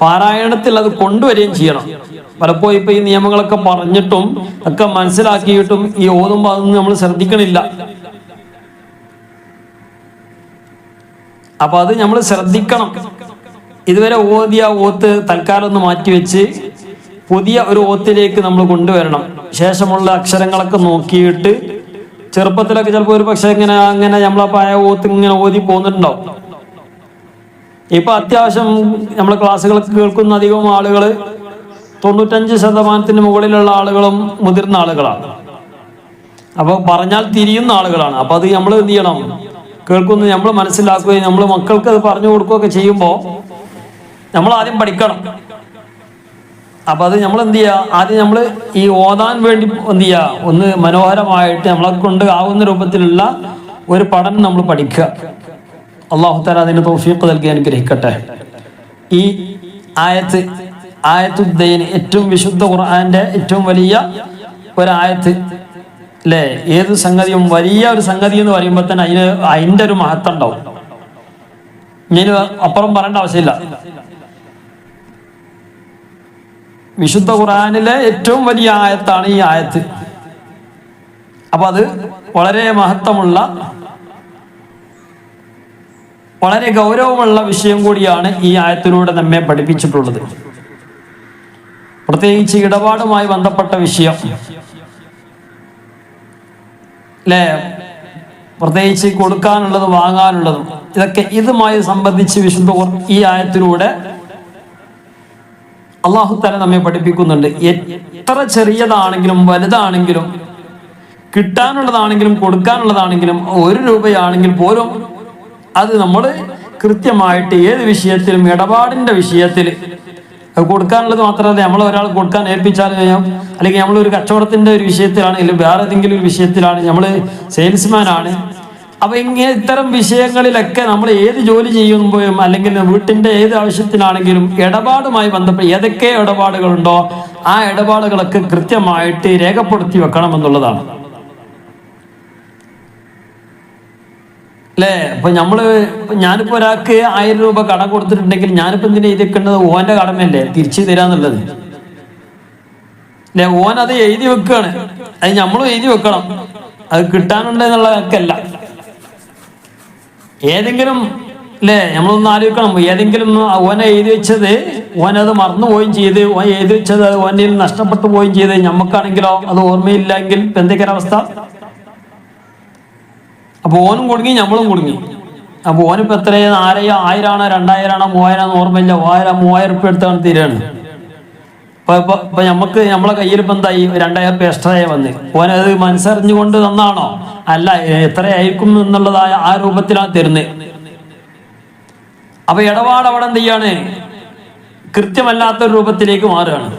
പാരായണത്തിൽ അത് കൊണ്ടുവരികയും ചെയ്യണം. പലപ്പോഴും ഇപ്പൊ ഈ നിയമങ്ങളൊക്കെ പറഞ്ഞിട്ടും ഒക്കെ മനസ്സിലാക്കിയിട്ടും ഈ ഓതുമ്പോൾ അതൊന്നും നമ്മൾ ശ്രദ്ധിക്കണില്ല. അപ്പൊ അത് നമ്മൾ ശ്രദ്ധിക്കണം. ഇതുവരെ ഓതിയ ഓത്ത് തൽക്കാലം ഒന്ന് മാറ്റിവെച്ച് പുതിയ ഒരു ഓത്തിലേക്ക് നമ്മൾ കൊണ്ടുവരണം. ശേഷമുള്ള അക്ഷരങ്ങളൊക്കെ നോക്കിയിട്ട് ചെറുപ്പത്തിലൊക്കെ ചിലപ്പോൾ ഒരു പക്ഷെ അങ്ങനെ നമ്മളെ പഴയ ഓത്ത് ഇങ്ങനെ ഓതി പോന്നിട്ടുണ്ടാവും. ഇപ്പൊ അത്യാവശ്യം നമ്മളെ ക്ലാസ്സുകളൊക്കെ കേൾക്കുന്ന അധികം ആളുകൾ 95% മുകളിലുള്ള ആളുകളും മുതിർന്ന ആളുകളാണ്. അപ്പൊ പറഞ്ഞാൽ തിരിയുന്ന ആളുകളാണ്. അപ്പൊ അത് നമ്മൾ എന്ത് ചെയ്യണം, കേൾക്കുന്ന നമ്മൾ മനസ്സിലാക്കുകയും നമ്മൾ മക്കൾക്ക് അത് പറഞ്ഞു കൊടുക്കുകയൊക്കെ ചെയ്യുമ്പോൾ നമ്മൾ ആദ്യം പഠിക്കണം. അപ്പൊ അത് നമ്മൾ എന്ത് ചെയ്യുക, ആദ്യം നമ്മൾ ഈ ഓതാൻ വേണ്ടി എന്ത് ചെയ്യുക, ഒന്ന് മനോഹരമായിട്ട് നമ്മളെ കൊണ്ട് ആവുന്ന രൂപത്തിലുള്ള ഒരു പഠനം നമ്മൾ പഠിക്കുക. അല്ലാഹു തആല അതിന് തൗഫീഖ് നൽകി അനുഗ്രഹിക്കട്ടെ. ഈ ആയത്തുദ്ദൈൻ ഏറ്റവും വിശുദ്ധ ഖുർആന്റെ ഏറ്റവും വലിയ ഒരായത്ത് അല്ലേ. ഏത് സംഗതിയും വലിയ ഒരു സംഗതി എന്ന് പറയുമ്പോൾ തന്നെ അതിൻ്റെ ഒരു മഹത്വം ഉണ്ടാവും. ഇനി അപ്പുറം പറയേണ്ട ആവശ്യമില്ല. വിശുദ്ധ ഖുർആനിലെ ഏറ്റവും വലിയ ആയത്താണ് ഈ ആയത്ത്. അപ്പൊ അത് വളരെ മഹത്വമുള്ള വളരെ ഗൗരവമുള്ള വിഷയം കൂടിയാണ് ഈ ആയത്തിലൂടെ നമ്മെ പഠിപ്പിച്ചിട്ടുള്ളത്. പ്രത്യേകിച്ച് ഇടപാടുമായി ബന്ധപ്പെട്ട വിഷയം അല്ലേ, പ്രത്യേകിച്ച് കൊടുക്കാനുള്ളതും വാങ്ങാനുള്ളതും ഇതൊക്കെ ഇതുമായി സംബന്ധിച്ച് വിശുദ്ധ ഈ ആയത്തിലൂടെ അല്ലാഹു തആല നമ്മെ പഠിപ്പിക്കുന്നുണ്ട്. എത്ര ചെറിയതാണെങ്കിലും വലുതാണെങ്കിലും കിട്ടാനുള്ളതാണെങ്കിലും കൊടുക്കാനുള്ളതാണെങ്കിലും 1 രൂപയാണെങ്കിൽ പോലും അത് നമ്മൾ കൃത്യമായിട്ട് ഏത് വിഷയത്തിലും ഇടപാടിന്റെ വിഷയത്തിൽ കൊടുക്കാനുള്ളത് മാത്രമല്ല, നമ്മൾ ഒരാൾ കൊടുക്കാൻ ഏൽപ്പിച്ചാൽ അല്ലെങ്കിൽ നമ്മളൊരു കച്ചവടത്തിന്റെ ഒരു വിഷയത്തിലാണെങ്കിലും വേറെ ഏതെങ്കിലും ഒരു വിഷയത്തിലാണ്, നമ്മൾ സെയിൽസ്മാൻ ആണ്. അപ്പൊ ഇത്തരം വിഷയങ്ങളിലൊക്കെ നമ്മൾ ഏത് ജോലി ചെയ്യുമ്പോഴും അല്ലെങ്കിൽ വീട്ടിന്റെ ഏത് ആവശ്യത്തിനാണെങ്കിലും ഇടപാടുമായി ബന്ധപ്പെട്ട് ഏതൊക്കെ ഇടപാടുകളുണ്ടോ ആ ഇടപാടുകളൊക്കെ കൃത്യമായിട്ട് രേഖപ്പെടുത്തി വെക്കണം എന്നുള്ളതാണ് അല്ലേ. ഇപ്പൊ ഞാനിപ്പോ ഒരാൾക്ക് 1000 രൂപ കടം കൊടുത്തിട്ടുണ്ടെങ്കിൽ ഞാനിപ്പോ എന്തിനാ എഴുതിക്കുന്നത്, ഓന്റെ കടമയല്ലേ തിരിച്ചു തരാന്നുള്ളത് അല്ലെ. ഓൻ അത് എഴുതി വെക്കുകയാണ്, അത് നമ്മളും എഴുതി വെക്കണം. അത് കിട്ടാനുണ്ട് എന്നുള്ളതൊക്കെയല്ല. ഏതെങ്കിലും അല്ലേ, നമ്മളൊന്ന് ആലോചിക്കണം. ഏതെങ്കിലും ഓനെ എഴുതി വെച്ചത് ഓനത് മറന്നുപോയും ചെയ്ത് ഓൻ എഴുതി വെച്ചത് ഓനിൽ നഷ്ടപ്പെട്ടു പോവുകയും ചെയ്ത് നമുക്കാണെങ്കിലോ അത് ഓർമ്മയില്ലെങ്കിൽ എന്തൊക്കെ അവസ്ഥ. അപ്പൊ ഓനും കുടുങ്ങി നമ്മളും കുടുങ്ങി. അപ്പൊ ഓനിപ്പോ എത്രയോ 1000 ആണോ 2000 ആണോ 3000 ആണോ ഓർമ്മയില്ല, 3000 രൂപ എടുത്താണ് തീരാണ്. ഇപ്പൊ നമ്മളെ കയ്യിൽ ഇപ്പൊ എന്തായി 2000 രൂപ എക്സ്ട്രായി വന്ന് ഓനത് മനസ്സറിഞ്ഞുകൊണ്ട് തന്നാണോ അല്ല, എത്രയായിരിക്കും എന്നുള്ളതായ ആ രൂപത്തിലാണ് തരുന്നത്. അപ്പൊ ഇടപാട് അവിടെ എന്ത് ചെയ്യാണ്, കൃത്യമല്ലാത്തൊരു രൂപത്തിലേക്ക് മാറുകയാണ്.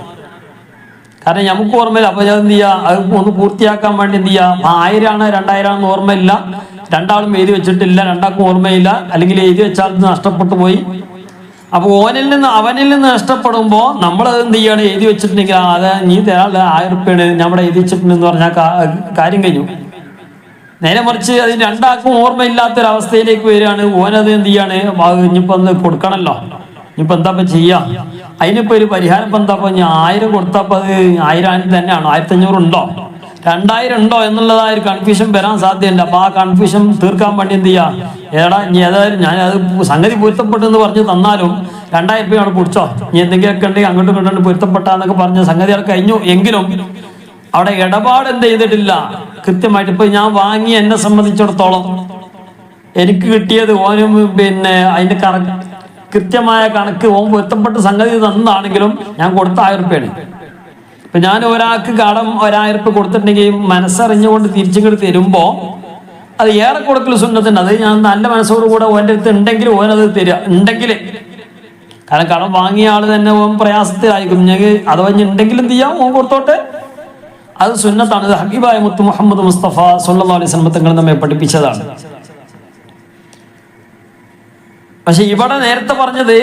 കാരണം നമുക്ക് ഓർമ്മയില്ല. അപ്പൊ ഞാൻ എന്ത് ചെയ്യാ, അത് ഒന്ന് പൂർത്തിയാക്കാൻ വേണ്ടി എന്ത് ചെയ്യാ, 1000 ആണോ 2000 ആണെന്ന് ഓർമ്മയില്ല, രണ്ടാളും എഴുതി വെച്ചിട്ടില്ല, രണ്ടാൾക്കും ഓർമ്മയില്ല, അല്ലെങ്കിൽ എഴുതി വെച്ചാൽ നഷ്ടപ്പെട്ടു പോയി. അപ്പൊ അവനിൽ നിന്ന് നഷ്ടപ്പെടുമ്പോ നമ്മളത് എന്ത് ചെയ്യാണ്, എഴുതി വെച്ചിട്ടുണ്ടെങ്കിൽ അത് നീ തരാനുള്ള 1000 രൂപയാണ് നമ്മുടെ എഴുതി വെച്ചിട്ടുണ്ടെന്ന് പറഞ്ഞാൽ കാര്യം കഴിഞ്ഞു. നേരെ മറിച്ച് അതിന് രണ്ടാൾക്കും ഓർമ്മയില്ലാത്തൊരവസ്ഥയിലേക്ക് വരികയാണ്. ഓനത് എന്ത് ചെയ്യാണ്, ഇനിയിപ്പോ ഒന്ന് കൊടുക്കണല്ലോ, ഇനിയിപ്പോ എന്താ ചെയ്യാ, അതിനിപ്പോ ഒരു പരിഹാരം ഇപ്പൊ എന്താ, 1000 കൊടുത്തപ്പോ അത് 1000 തന്നെയാണോ, 1500 ഉണ്ടോ 2000 ഉണ്ടോ എന്നുള്ളതായ ഒരു കൺഫ്യൂഷൻ വരാൻ സാധ്യതയുണ്ട്. അപ്പൊ ആ കൺഫ്യൂഷൻ തീർക്കാൻ വേണ്ടി എന്ത് ചെയ്യാ, ഇനി ഏതായാലും ഞാൻ അത് സംഗതി പൊരുത്തപ്പെട്ടെന്ന് പറഞ്ഞ് തന്നാലും 2000 രൂപയാണ് പിടിച്ചോ, ഇനി എന്തെങ്കിലുമൊക്കെ ഉണ്ടെങ്കിൽ അങ്ങോട്ടും ഇങ്ങോട്ടും പൊരുത്തപ്പെട്ടാന്നൊക്കെ പറഞ്ഞ സംഗതികൾ കഴിഞ്ഞു. എങ്കിലും അവിടെ ഇടപാട് എന്ത് ചെയ്തിട്ടില്ല കൃത്യമായിട്ട്. ഇപ്പൊ ഞാൻ വാങ്ങി എന്നെ സംബന്ധിച്ചിടത്തോളം എനിക്ക് കിട്ടിയത് ഓനും അതിന്റെ കൃത്യമായ കണക്ക് ഓൻ പൊരുത്തപ്പെട്ട സംഗതി തന്നാണെങ്കിലും ഞാൻ കൊടുത്ത 1000 രൂപയാണ്. ഇപ്പൊ ഞാൻ ഒരാൾക്ക് കടം 1000 രൂപ കൊടുത്തിട്ടുണ്ടെങ്കിൽ മനസ്സറിഞ്ഞുകൊണ്ട് തിരിച്ചിങ്ങോട്ട് തരുമ്പോ അത് ഏറെ കൊടുക്കൽ സുന്നത്തുണ്ട്. അത് ഞാൻ നല്ല മനസ്സോടുകൂടെ ഓൻ്റെ അടുത്ത് ഉണ്ടെങ്കിൽ ഓനത് തരിക ഉണ്ടെങ്കിൽ. കാരണം കടം വാങ്ങിയ ആള് തന്നെ ഓൻ പ്രയാസത്തിലായിരിക്കും. ഞങ്ങൾക്ക് അഥവാ ഉണ്ടെങ്കിലും ചെയ്യാം, ഓൻ കൊടുത്തോട്ടെ. അത് സുന്നത്താണ്. ഇത് ഹബീബായ മുത്ത് മുഹമ്മദ് മുസ്തഫ സല്ലല്ലാഹു അലൈഹി വസല്ലം തങ്ങൾ നമ്മെ പഠിപ്പിച്ചതാണ്. പക്ഷെ ഇവിടെ നേരത്തെ പറഞ്ഞത്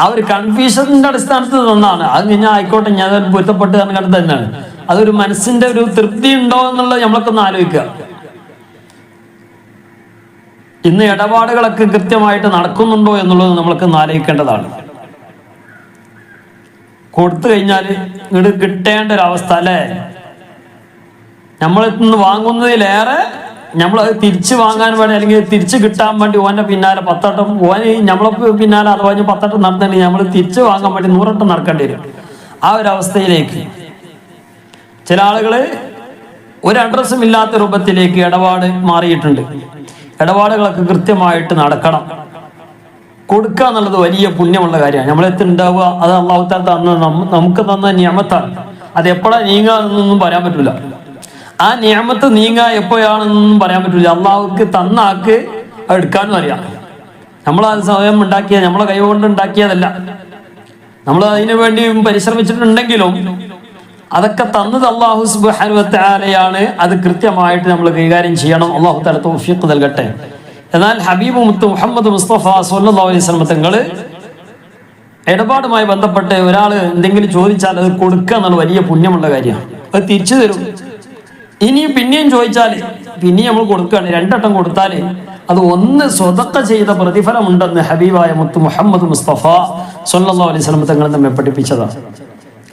ആ ഒരു കൺഫ്യൂഷന്റെ അടിസ്ഥാനത്തിൽ തന്നാണ്. അത് ഞാൻ ആയിക്കോട്ടെ, ഞാൻ പൊരുത്തപ്പെട്ട് കണ്ടത് തന്നെയാണ്. അതൊരു മനസ്സിന്റെ ഒരു തൃപ്തി ഉണ്ടോ എന്നുള്ളത് നമ്മളൊക്കെ ഒന്ന് ആലോചിക്കുക. ഇന്ന് ഇടപാടുകളൊക്കെ കൃത്യമായിട്ട് നടക്കുന്നുണ്ടോ എന്നുള്ളത് നമ്മൾക്ക് ഒന്ന് ആലോചിക്കേണ്ടതാണ്. കൊടുത്തു കഴിഞ്ഞാൽ ഇങ്ങോട്ട് കിട്ടേണ്ട ഒരവസ്ഥ അല്ലേ? നമ്മളിൽ നിന്ന് വാങ്ങുന്നതിലേറെ നമ്മളത് തിരിച്ചു വാങ്ങാൻ വേണ്ടി അല്ലെങ്കിൽ തിരിച്ചു കിട്ടാൻ വേണ്ടി ഓൻ്റെ പിന്നാലെ 10 വട്ടം ഓന് നമ്മളെ പിന്നാലെ അഥവാ 10 വട്ടം നടത്തണമെങ്കിൽ നമ്മൾ തിരിച്ചു വാങ്ങാൻ വേണ്ടി 100 വട്ടം നടക്കേണ്ടി വരും. ആ ഒരു അവസ്ഥയിലേക്ക് ചില ആളുകൾ ഒരു അഡ്രസ്സും ഇല്ലാത്ത രൂപത്തിലേക്ക് ഇടപാട് മാറിയിട്ടുണ്ട്. ഇടപാടുകളൊക്കെ കൃത്യമായിട്ട് നടക്കണം. കൊടുക്കുക എന്നുള്ളത് വലിയ പുണ്യമുള്ള കാര്യമാണ്. നമ്മളെത്തുണ്ടാവുക അത് അല്ലാഹു തആല തന്ന നമുക്ക് തന്ന നിഅമത്താണ്. അത് എപ്പോഴാണ് നീങ്ങുക എന്നൊന്നും പറയാൻ പറ്റില്ല. ആ നിഅമത്ത് നീങ്ങുക എപ്പോഴാണെന്നൊന്നും പറയാൻ പറ്റില്ല. അള്ളാഹുക്ക് തന്ന ആക്ക് എടുക്കാനും അറിയാം. നമ്മളത് സ്വയം ഉണ്ടാക്കിയ നമ്മളെ കൈ കൊണ്ട് ഉണ്ടാക്കിയതല്ല. നമ്മൾ അതിനു വേണ്ടി പരിശ്രമിച്ചിട്ടുണ്ടെങ്കിലും അതൊക്കെ തന്നത് അല്ലാഹു സുബ്ഹാനഹു വ തആലയാണ്. അത് കൃത്യമായിട്ട് നമ്മൾ കൈകാര്യം ചെയ്യണം. അല്ലാഹു തആല തൗഫീഖ് നൽകട്ടെ. എന്നാൽ ഹബീബ് മുത്ത് മുഹമ്മദ് മുസ്തഫ സല്ലല്ലാഹു അലൈഹി വസല്ലം തങ്ങൾ ഇടപാടുമായി ബന്ധപ്പെട്ട് ഒരാൾ എന്തെങ്കിലും ചോദിച്ചാൽ അത് കൊടുക്കുക എന്നുള്ള വലിയ പുണ്യമുള്ള കാര്യമാണ്. അത് തിരിച്ചു തരും. ഇനിയും പിന്നെയും ചോദിച്ചാൽ പിന്നെയും നമ്മൾ കൊടുക്കുകയാണ്. 2 വട്ടം കൊടുത്താൽ അത് ഒന്ന് സ്വതക്ക ചെയ്ത പ്രതിഫലമുണ്ടെന്ന് ഹബീബായ മുത്ത് മുഹമ്മദ് മുസ്തഫ സല്ലല്ലാഹു അലൈഹി വസല്ലം തങ്ങൾ നമ്മെ പഠിപ്പിച്ചതാണ്.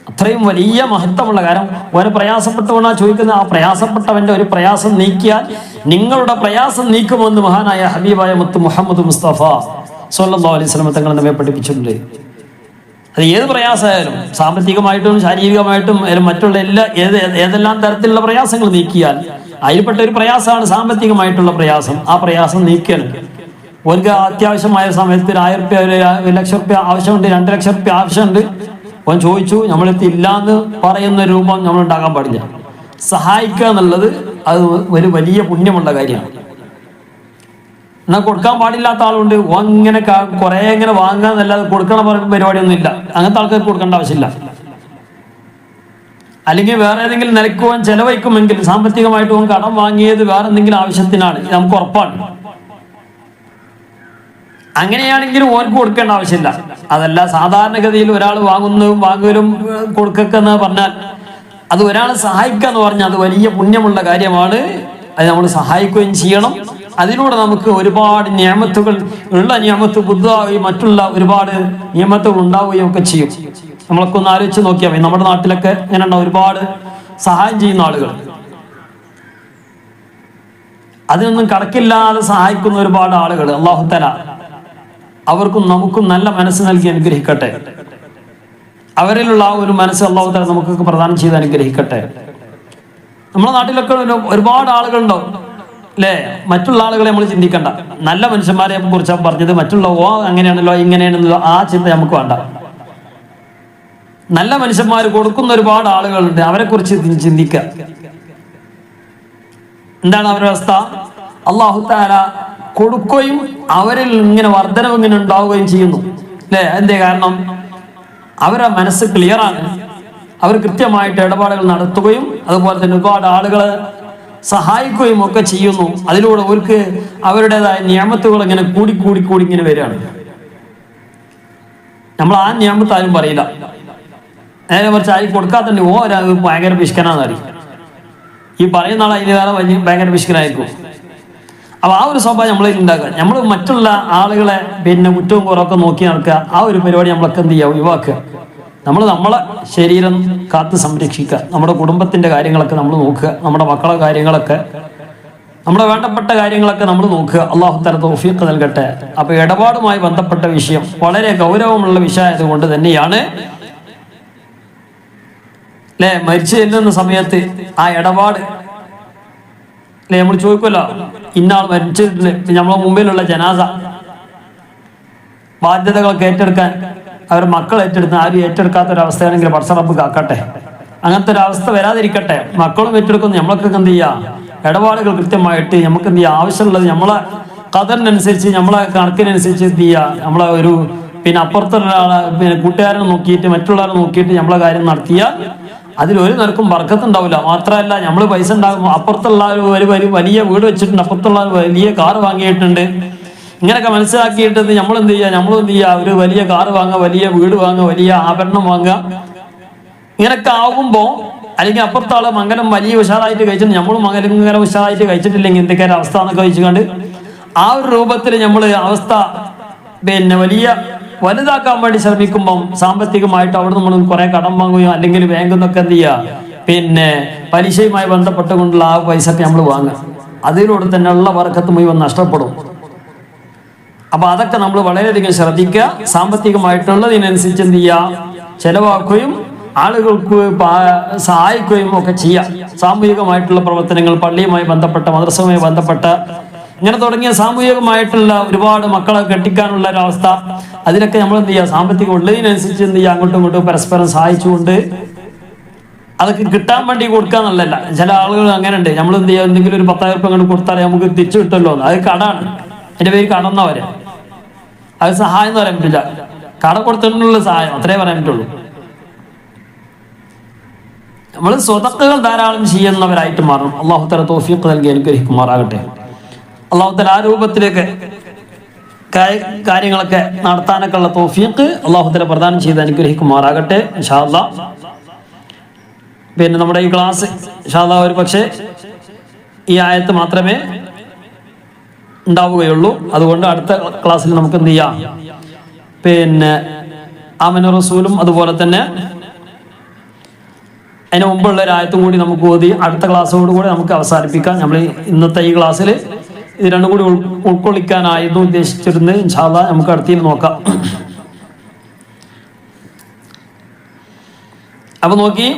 അത്രയും വലിയ മഹത്വമുള്ള കാര്യം. ഓനെ പ്രയാസപ്പെട്ടവനാ ചോദിക്കുന്ന ആ പ്രയാസപ്പെട്ടവന്റെ ഒരു പ്രയാസം നീക്കിയാൽ നിങ്ങളുടെ പ്രയാസം നീക്കുമെന്ന് മഹാനായ ഹബീബായ മുത്ത് മുഹമ്മദ് മുസ്തഫ സല്ലല്ലാഹു അലൈഹി വസല്ലം തങ്ങൾ നമ്മെ പഠിപ്പിച്ചിട്ടുണ്ട്. അത് ഏത് പ്രയാസമായാലും സാമ്പത്തികമായിട്ടും ശാരീരികമായിട്ടും മറ്റുള്ള ഏതെല്ലാം തരത്തിലുള്ള പ്രയാസങ്ങൾ നീക്കിയാൽ അതിൽപ്പെട്ട ഒരു പ്രയാസമാണ് സാമ്പത്തികമായിട്ടുള്ള പ്രയാസം. ആ പ്രയാസം നീക്കിയാൽ ഓർക്ക് അത്യാവശ്യമായ സമയത്ത് 1000 രൂപ 1 ലക്ഷം രൂപ ആവശ്യമുണ്ട്, 2 ലക്ഷം രൂപ ആവശ്യമുണ്ട്. ഓൻ ചോദിച്ചു, നമ്മളെത്തി ഇല്ലാന്ന് പറയുന്ന രൂപം നമ്മൾ ഉണ്ടാകാൻ പാടില്ല. സഹായിക്കുക എന്നുള്ളത് അത് ഒരു വലിയ പുണ്യമുള്ള കാര്യമാണ്. എന്നാൽ കൊടുക്കാൻ പാടില്ലാത്ത ആളുണ്ട്. ഓൻ ഇങ്ങനെ കുറെ ഇങ്ങനെ വാങ്ങാന്നല്ലാതെ കൊടുക്കണ പരിപാടിയൊന്നും ഇല്ല. അങ്ങനത്തെ ആൾക്കാർക്ക് കൊടുക്കേണ്ട ആവശ്യമില്ല. അല്ലെങ്കിൽ വേറെ ഏതെങ്കിലും നിലയ്ക്ക് ഓൻ ചെലവഴിക്കുമെങ്കിൽ സാമ്പത്തികമായിട്ട് ഓൻ കടം വാങ്ങിയത് വേറെ എന്തെങ്കിലും ആവശ്യത്തിനാണ്, നമുക്ക് ഉറപ്പാണ്. അങ്ങനെയാണെങ്കിൽ ഓർക്ക് കൊടുക്കേണ്ട ആവശ്യമില്ല. അതല്ല സാധാരണഗതിയിൽ ഒരാൾ വാങ്ങലും കൊടുക്കുക എന്ന് പറഞ്ഞാൽ അത് ഒരാളെ സഹായിക്കുക എന്ന് പറഞ്ഞാൽ അത് വലിയ പുണ്യമുള്ള കാര്യമാണ്. അത് നമ്മൾ സഹായിക്കുകയും ചെയ്യണം. അതിലൂടെ നമുക്ക് ഒരുപാട് നിയമത്തുകൾ ഉള്ള നിയമത്ത് ബുദ്ധാവുകയും മറ്റുള്ള ഒരുപാട് നിയമത്തുകൾ ഉണ്ടാവുകയും ഒക്കെ ചെയ്യും. നമ്മളൊക്കെ ഒന്ന് ആലോചിച്ച് നോക്കിയാൽ മതി. നമ്മുടെ നാട്ടിലൊക്കെ ഇങ്ങനെ ഒരുപാട് സഹായം ചെയ്യുന്ന ആളുകൾ, അതിനൊന്നും കണക്കില്ലാതെ സഹായിക്കുന്ന ഒരുപാട് ആളുകൾ. അല്ലാഹു തആല അവർക്കും നമുക്കും നല്ല മനസ്സ് നൽകി അനുഗ്രഹിക്കട്ടെ. അവരിലുള്ള ആ ഒരു മനസ്സ് അല്ലാഹു തആല നമുക്കൊക്കെ പ്രദാനം ചെയ്ത് അനുഗ്രഹിക്കട്ടെ. നമ്മുടെ നാട്ടിലൊക്കെ ഒരുപാട് ആളുകളുണ്ടാവും അല്ലേ? മറ്റുള്ള ആളുകളെ നമ്മൾ ചിന്തിക്കണ്ട. നല്ല മനുഷ്യന്മാരെ കുറിച്ച് പറഞ്ഞത് മറ്റുള്ള അങ്ങനെയാണല്ലോ ഇങ്ങനെയാണല്ലോ ആ ചിന്ത നമുക്ക് വേണ്ട. നല്ല മനുഷ്യന്മാർ കൊടുക്കുന്ന ഒരുപാട് ആളുകളുണ്ട്. അവരെ കുറിച്ച് ചിന്തിക്കുക. എന്താണ് അവരുടെ അവസ്ഥ? അല്ലാഹു തആല കൊടുക്കുകയും അവരിൽ ഇങ്ങനെ വർധനവ് ഇങ്ങനെ ഉണ്ടാവുകയും ചെയ്യുന്നു അല്ലേ? എന്തേ കാരണം? അവരുടെ മനസ്സ് ക്ലിയറാണ്. അവർ കൃത്യമായിട്ട് ഇടപാടുകൾ നടത്തുകയും അതുപോലെ തന്നെ ഒരുപാട് ആളുകളെ സഹായിക്കുകയും ഒക്കെ ചെയ്യുന്നു. അതിലൂടെ അവർക്ക് അവരുടേതായ നിയമത്തുകൾ ഇങ്ങനെ കൂടി ഇങ്ങനെ വരികയാണ്. നമ്മൾ ആ നിയമത്ത് ആരും പറയില്ല. നേരെ മറിച്ച് ആരും കൊടുക്കാത്തന്നെ ഭയങ്കര പിശുക്കനാന്നറിയും. ഈ പറയുന്ന ആൾ അതിന് വേറെ ഭയങ്കര പിശുക്കനായിരിക്കും. അപ്പൊ ആ ഒരു സ്വഭാവം നമ്മളിൽ ഉണ്ടാക്കുക. നമ്മൾ മറ്റുള്ള ആളുകളെ കുറ്റവും കുറവൊക്കെ നോക്കി നടക്കുക. ആ ഒരു പരിപാടി നമ്മളൊക്കെ എന്ത് ചെയ്യുക? ഒഴിവാക്കുക. നമ്മളെ ശരീരം കാത്ത് സംരക്ഷിക്കുക. നമ്മുടെ കുടുംബത്തിന്റെ കാര്യങ്ങളൊക്കെ നമ്മൾ നോക്കുക. നമ്മുടെ മക്കളെ കാര്യങ്ങളൊക്കെ, നമ്മുടെ വേണ്ടപ്പെട്ട കാര്യങ്ങളൊക്കെ നമ്മൾ നോക്കുക. അല്ലാഹു തആല തൗഫീഖ് നൽകട്ടെ. അപ്പൊ ഇടപാടുമായി ബന്ധപ്പെട്ട വിഷയം വളരെ ഗൗരവമുള്ള വിഷയമായതുകൊണ്ട് തന്നെയാണ് അല്ലെ, മരിച്ചു ചെല്ലുന്ന സമയത്ത് ആ ഇടപാട് അല്ലെ നമ്മൾ ചോദിക്കുമല്ലോ, ഇന്നാൾ മരിച്ചിട്ടുണ്ട്, നമ്മളെ മുമ്പിലുള്ള ജനാസ ബാധ്യതകളൊക്കെ ഏറ്റെടുക്കാൻ അവർ മക്കൾ ഏറ്റെടുത്ത് ആരും ഏറ്റെടുക്കാത്ത ഒരവസ്ഥയാണെങ്കിൽ പടച്ച റബ്ബ് കാക്കട്ടെ. അങ്ങനത്തെ ഒരു അവസ്ഥ വരാതിരിക്കട്ടെ. മക്കളും ഏറ്റെടുക്കുന്നു. നമ്മളൊക്കെ എന്ത് ചെയ്യുക, ഇടപാടുകൾ കൃത്യമായിട്ട് നമുക്ക് എന്ത് ചെയ്യുക, ആവശ്യമുള്ളത് നമ്മളെ ഖദറിനനുസരിച്ച് നമ്മളെ കണക്കിനനുസരിച്ച് എന്ത് ചെയ്യുക, നമ്മളെ ഒരു അപ്പുറത്തുള്ള ഒരാളെ കൂട്ടുകാരനെ നോക്കിയിട്ട് മറ്റുള്ളവരെ നോക്കിയിട്ട് നമ്മളെ കാര്യം നടത്തിയാൽ അതിലൊരു നിരക്കും ബർക്കത്തുണ്ടാവില്ല. മാത്രമല്ല നമ്മൾ പൈസ ഉണ്ടാകും, അപ്പുറത്തുള്ള ഒരു വലിയ വീട് വെച്ചിട്ടുണ്ട്, അപ്പുറത്തുള്ള വലിയ കാറ് വാങ്ങിയിട്ടുണ്ട്, ഇങ്ങനെയൊക്കെ മനസ്സിലാക്കിയിട്ട് നമ്മളെന്ത് ചെയ്യുക, ഒരു വലിയ കാറ് വാങ്ങുക, വലിയ വീട് വാങ്ങുക, വലിയ ആഭരണം വാങ്ങുക. ഇങ്ങനൊക്കെ ആകുമ്പോൾ അല്ലെങ്കിൽ അപ്പുറത്തെ ആള് മംഗലം വലിയ ഉഷാറായിട്ട് കഴിച്ചിട്ട് നമ്മളും മംഗലം ഉഷാറായിട്ട് കഴിച്ചിട്ടില്ലെങ്കിൽ എന്തൊക്കെ അവസ്ഥ എന്നൊക്കെ വെച്ചുകൊണ്ട് ആ ഒരു രൂപത്തിൽ നമ്മൾ അവസ്ഥ വലിയ വലുതാക്കാൻ വേണ്ടി ശ്രമിക്കുമ്പം സാമ്പത്തികമായിട്ട് അവിടെ നമ്മൾ കുറെ കടം വാങ്ങുകയോ അല്ലെങ്കിൽ ബാങ്കിൽ നിന്നൊക്കെ എന്ത് ചെയ്യുക, പലിശയുമായി ബന്ധപ്പെട്ടുകൊണ്ടുള്ള ആ പൈസ ഒക്കെ നമ്മൾ വാങ്ങുക. അതിലൂടെ തന്നെ ഉള്ള ബർക്കത്ത് മുഴുവൻ നഷ്ടപ്പെടും. അപ്പൊ അതൊക്കെ നമ്മൾ വളരെയധികം ശ്രദ്ധിക്കുക. സാമ്പത്തികമായിട്ടുള്ളതിനനുസരിച്ച് എന്ത് ചെയ്യുക, ചെലവാക്കുകയും ആളുകൾക്ക് സഹായിക്കുകയും ഒക്കെ ചെയ്യാം. സാമൂഹികമായിട്ടുള്ള പ്രവർത്തനങ്ങൾ, പള്ളിയുമായി ബന്ധപ്പെട്ട, മദ്രസയുമായി ബന്ധപ്പെട്ട, ഇങ്ങനെ തുടങ്ങിയ സാമൂഹികമായിട്ടുള്ള ഒരുപാട് മക്കളെ കെട്ടിക്കാനുള്ള ഒരവസ്ഥ, അതിനൊക്കെ നമ്മൾ എന്ത് ചെയ്യുക, സാമ്പത്തികം ഉള്ളതിനനുസരിച്ച് എന്ത് ചെയ്യുക, അങ്ങോട്ടും ഇങ്ങോട്ടും പരസ്പരം സഹായിച്ചുകൊണ്ട് അതൊക്കെ കിട്ടാൻ വേണ്ടി കൊടുക്കുക എന്നുള്ളതല്ല. ചില ആളുകൾ അങ്ങനെ ഉണ്ട്, നമ്മൾ എന്ത് ചെയ്യുക, എന്തെങ്കിലും ഒരു 10,000 രൂപ അങ്ങോട്ട് കൊടുത്താൽ നമുക്ക് തിരിച്ചു കിട്ടുമല്ലോ, അത് കടാണ്, എൻ്റെ പേര് കടന്നവരെ, അത് സഹായം എന്ന് പറയാൻ പറ്റില്ല. കട കൊടുത്തിട്ടുള്ള സഹായം അത്രേ പറയാൻ പറ്റുള്ളൂ. നമ്മൾ സ്വതക്കകൾ ധാരാളം ചെയ്യുന്നവരായിട്ട് മാറണം. അള്ളാഹു തആല തൗഫീഖ് നൽകി അനുഗ്രഹിക്കുമാറാകട്ടെ. അള്ളാഹു തആല ആ രൂപത്തിലേക്ക് കാര്യങ്ങളൊക്കെ നടത്താനൊക്കെ ഉള്ള തൗഫീഖ് അള്ളാഹു തആല പ്രദാനം ചെയ്ത് അനുഗ്രഹിക്കുമാറാകട്ടെ ഇൻഷാ അല്ലാഹ്. നമ്മുടെ ഈ ക്ലാസ് ഇൻഷാ അല്ലാഹ് ഒരു പക്ഷേ ഈ ആയത്ത് മാത്രമേ ഉണ്ടാവുകയുള്ളൂ. അതുകൊണ്ട് അടുത്ത ക്ലാസ്സിൽ നമുക്ക് എന്ത് ചെയ്യാം, ആമന റസൂലും അതുപോലെ തന്നെ അതിന് മുമ്പുള്ള ഒരു ആയത്തും കൂടി നമുക്ക് ഓതി അടുത്ത ക്ലാസ്സോടുകൂടി നമുക്ക് അവസാനിപ്പിക്കാം. നമ്മൾ ഇന്നത്തെ ഈ ക്ലാസ്സിൽ ഇത് രണ്ടും കൂടി ഉൾക്കൊള്ളിക്കാനായിരുന്നു ഉദ്ദേശിച്ചിരുന്നത്. ഇൻഷാ അല്ലാഹ് നമുക്ക് അടുത്തതിൽ നോക്കാം. അപ്പൊ നോക്കി,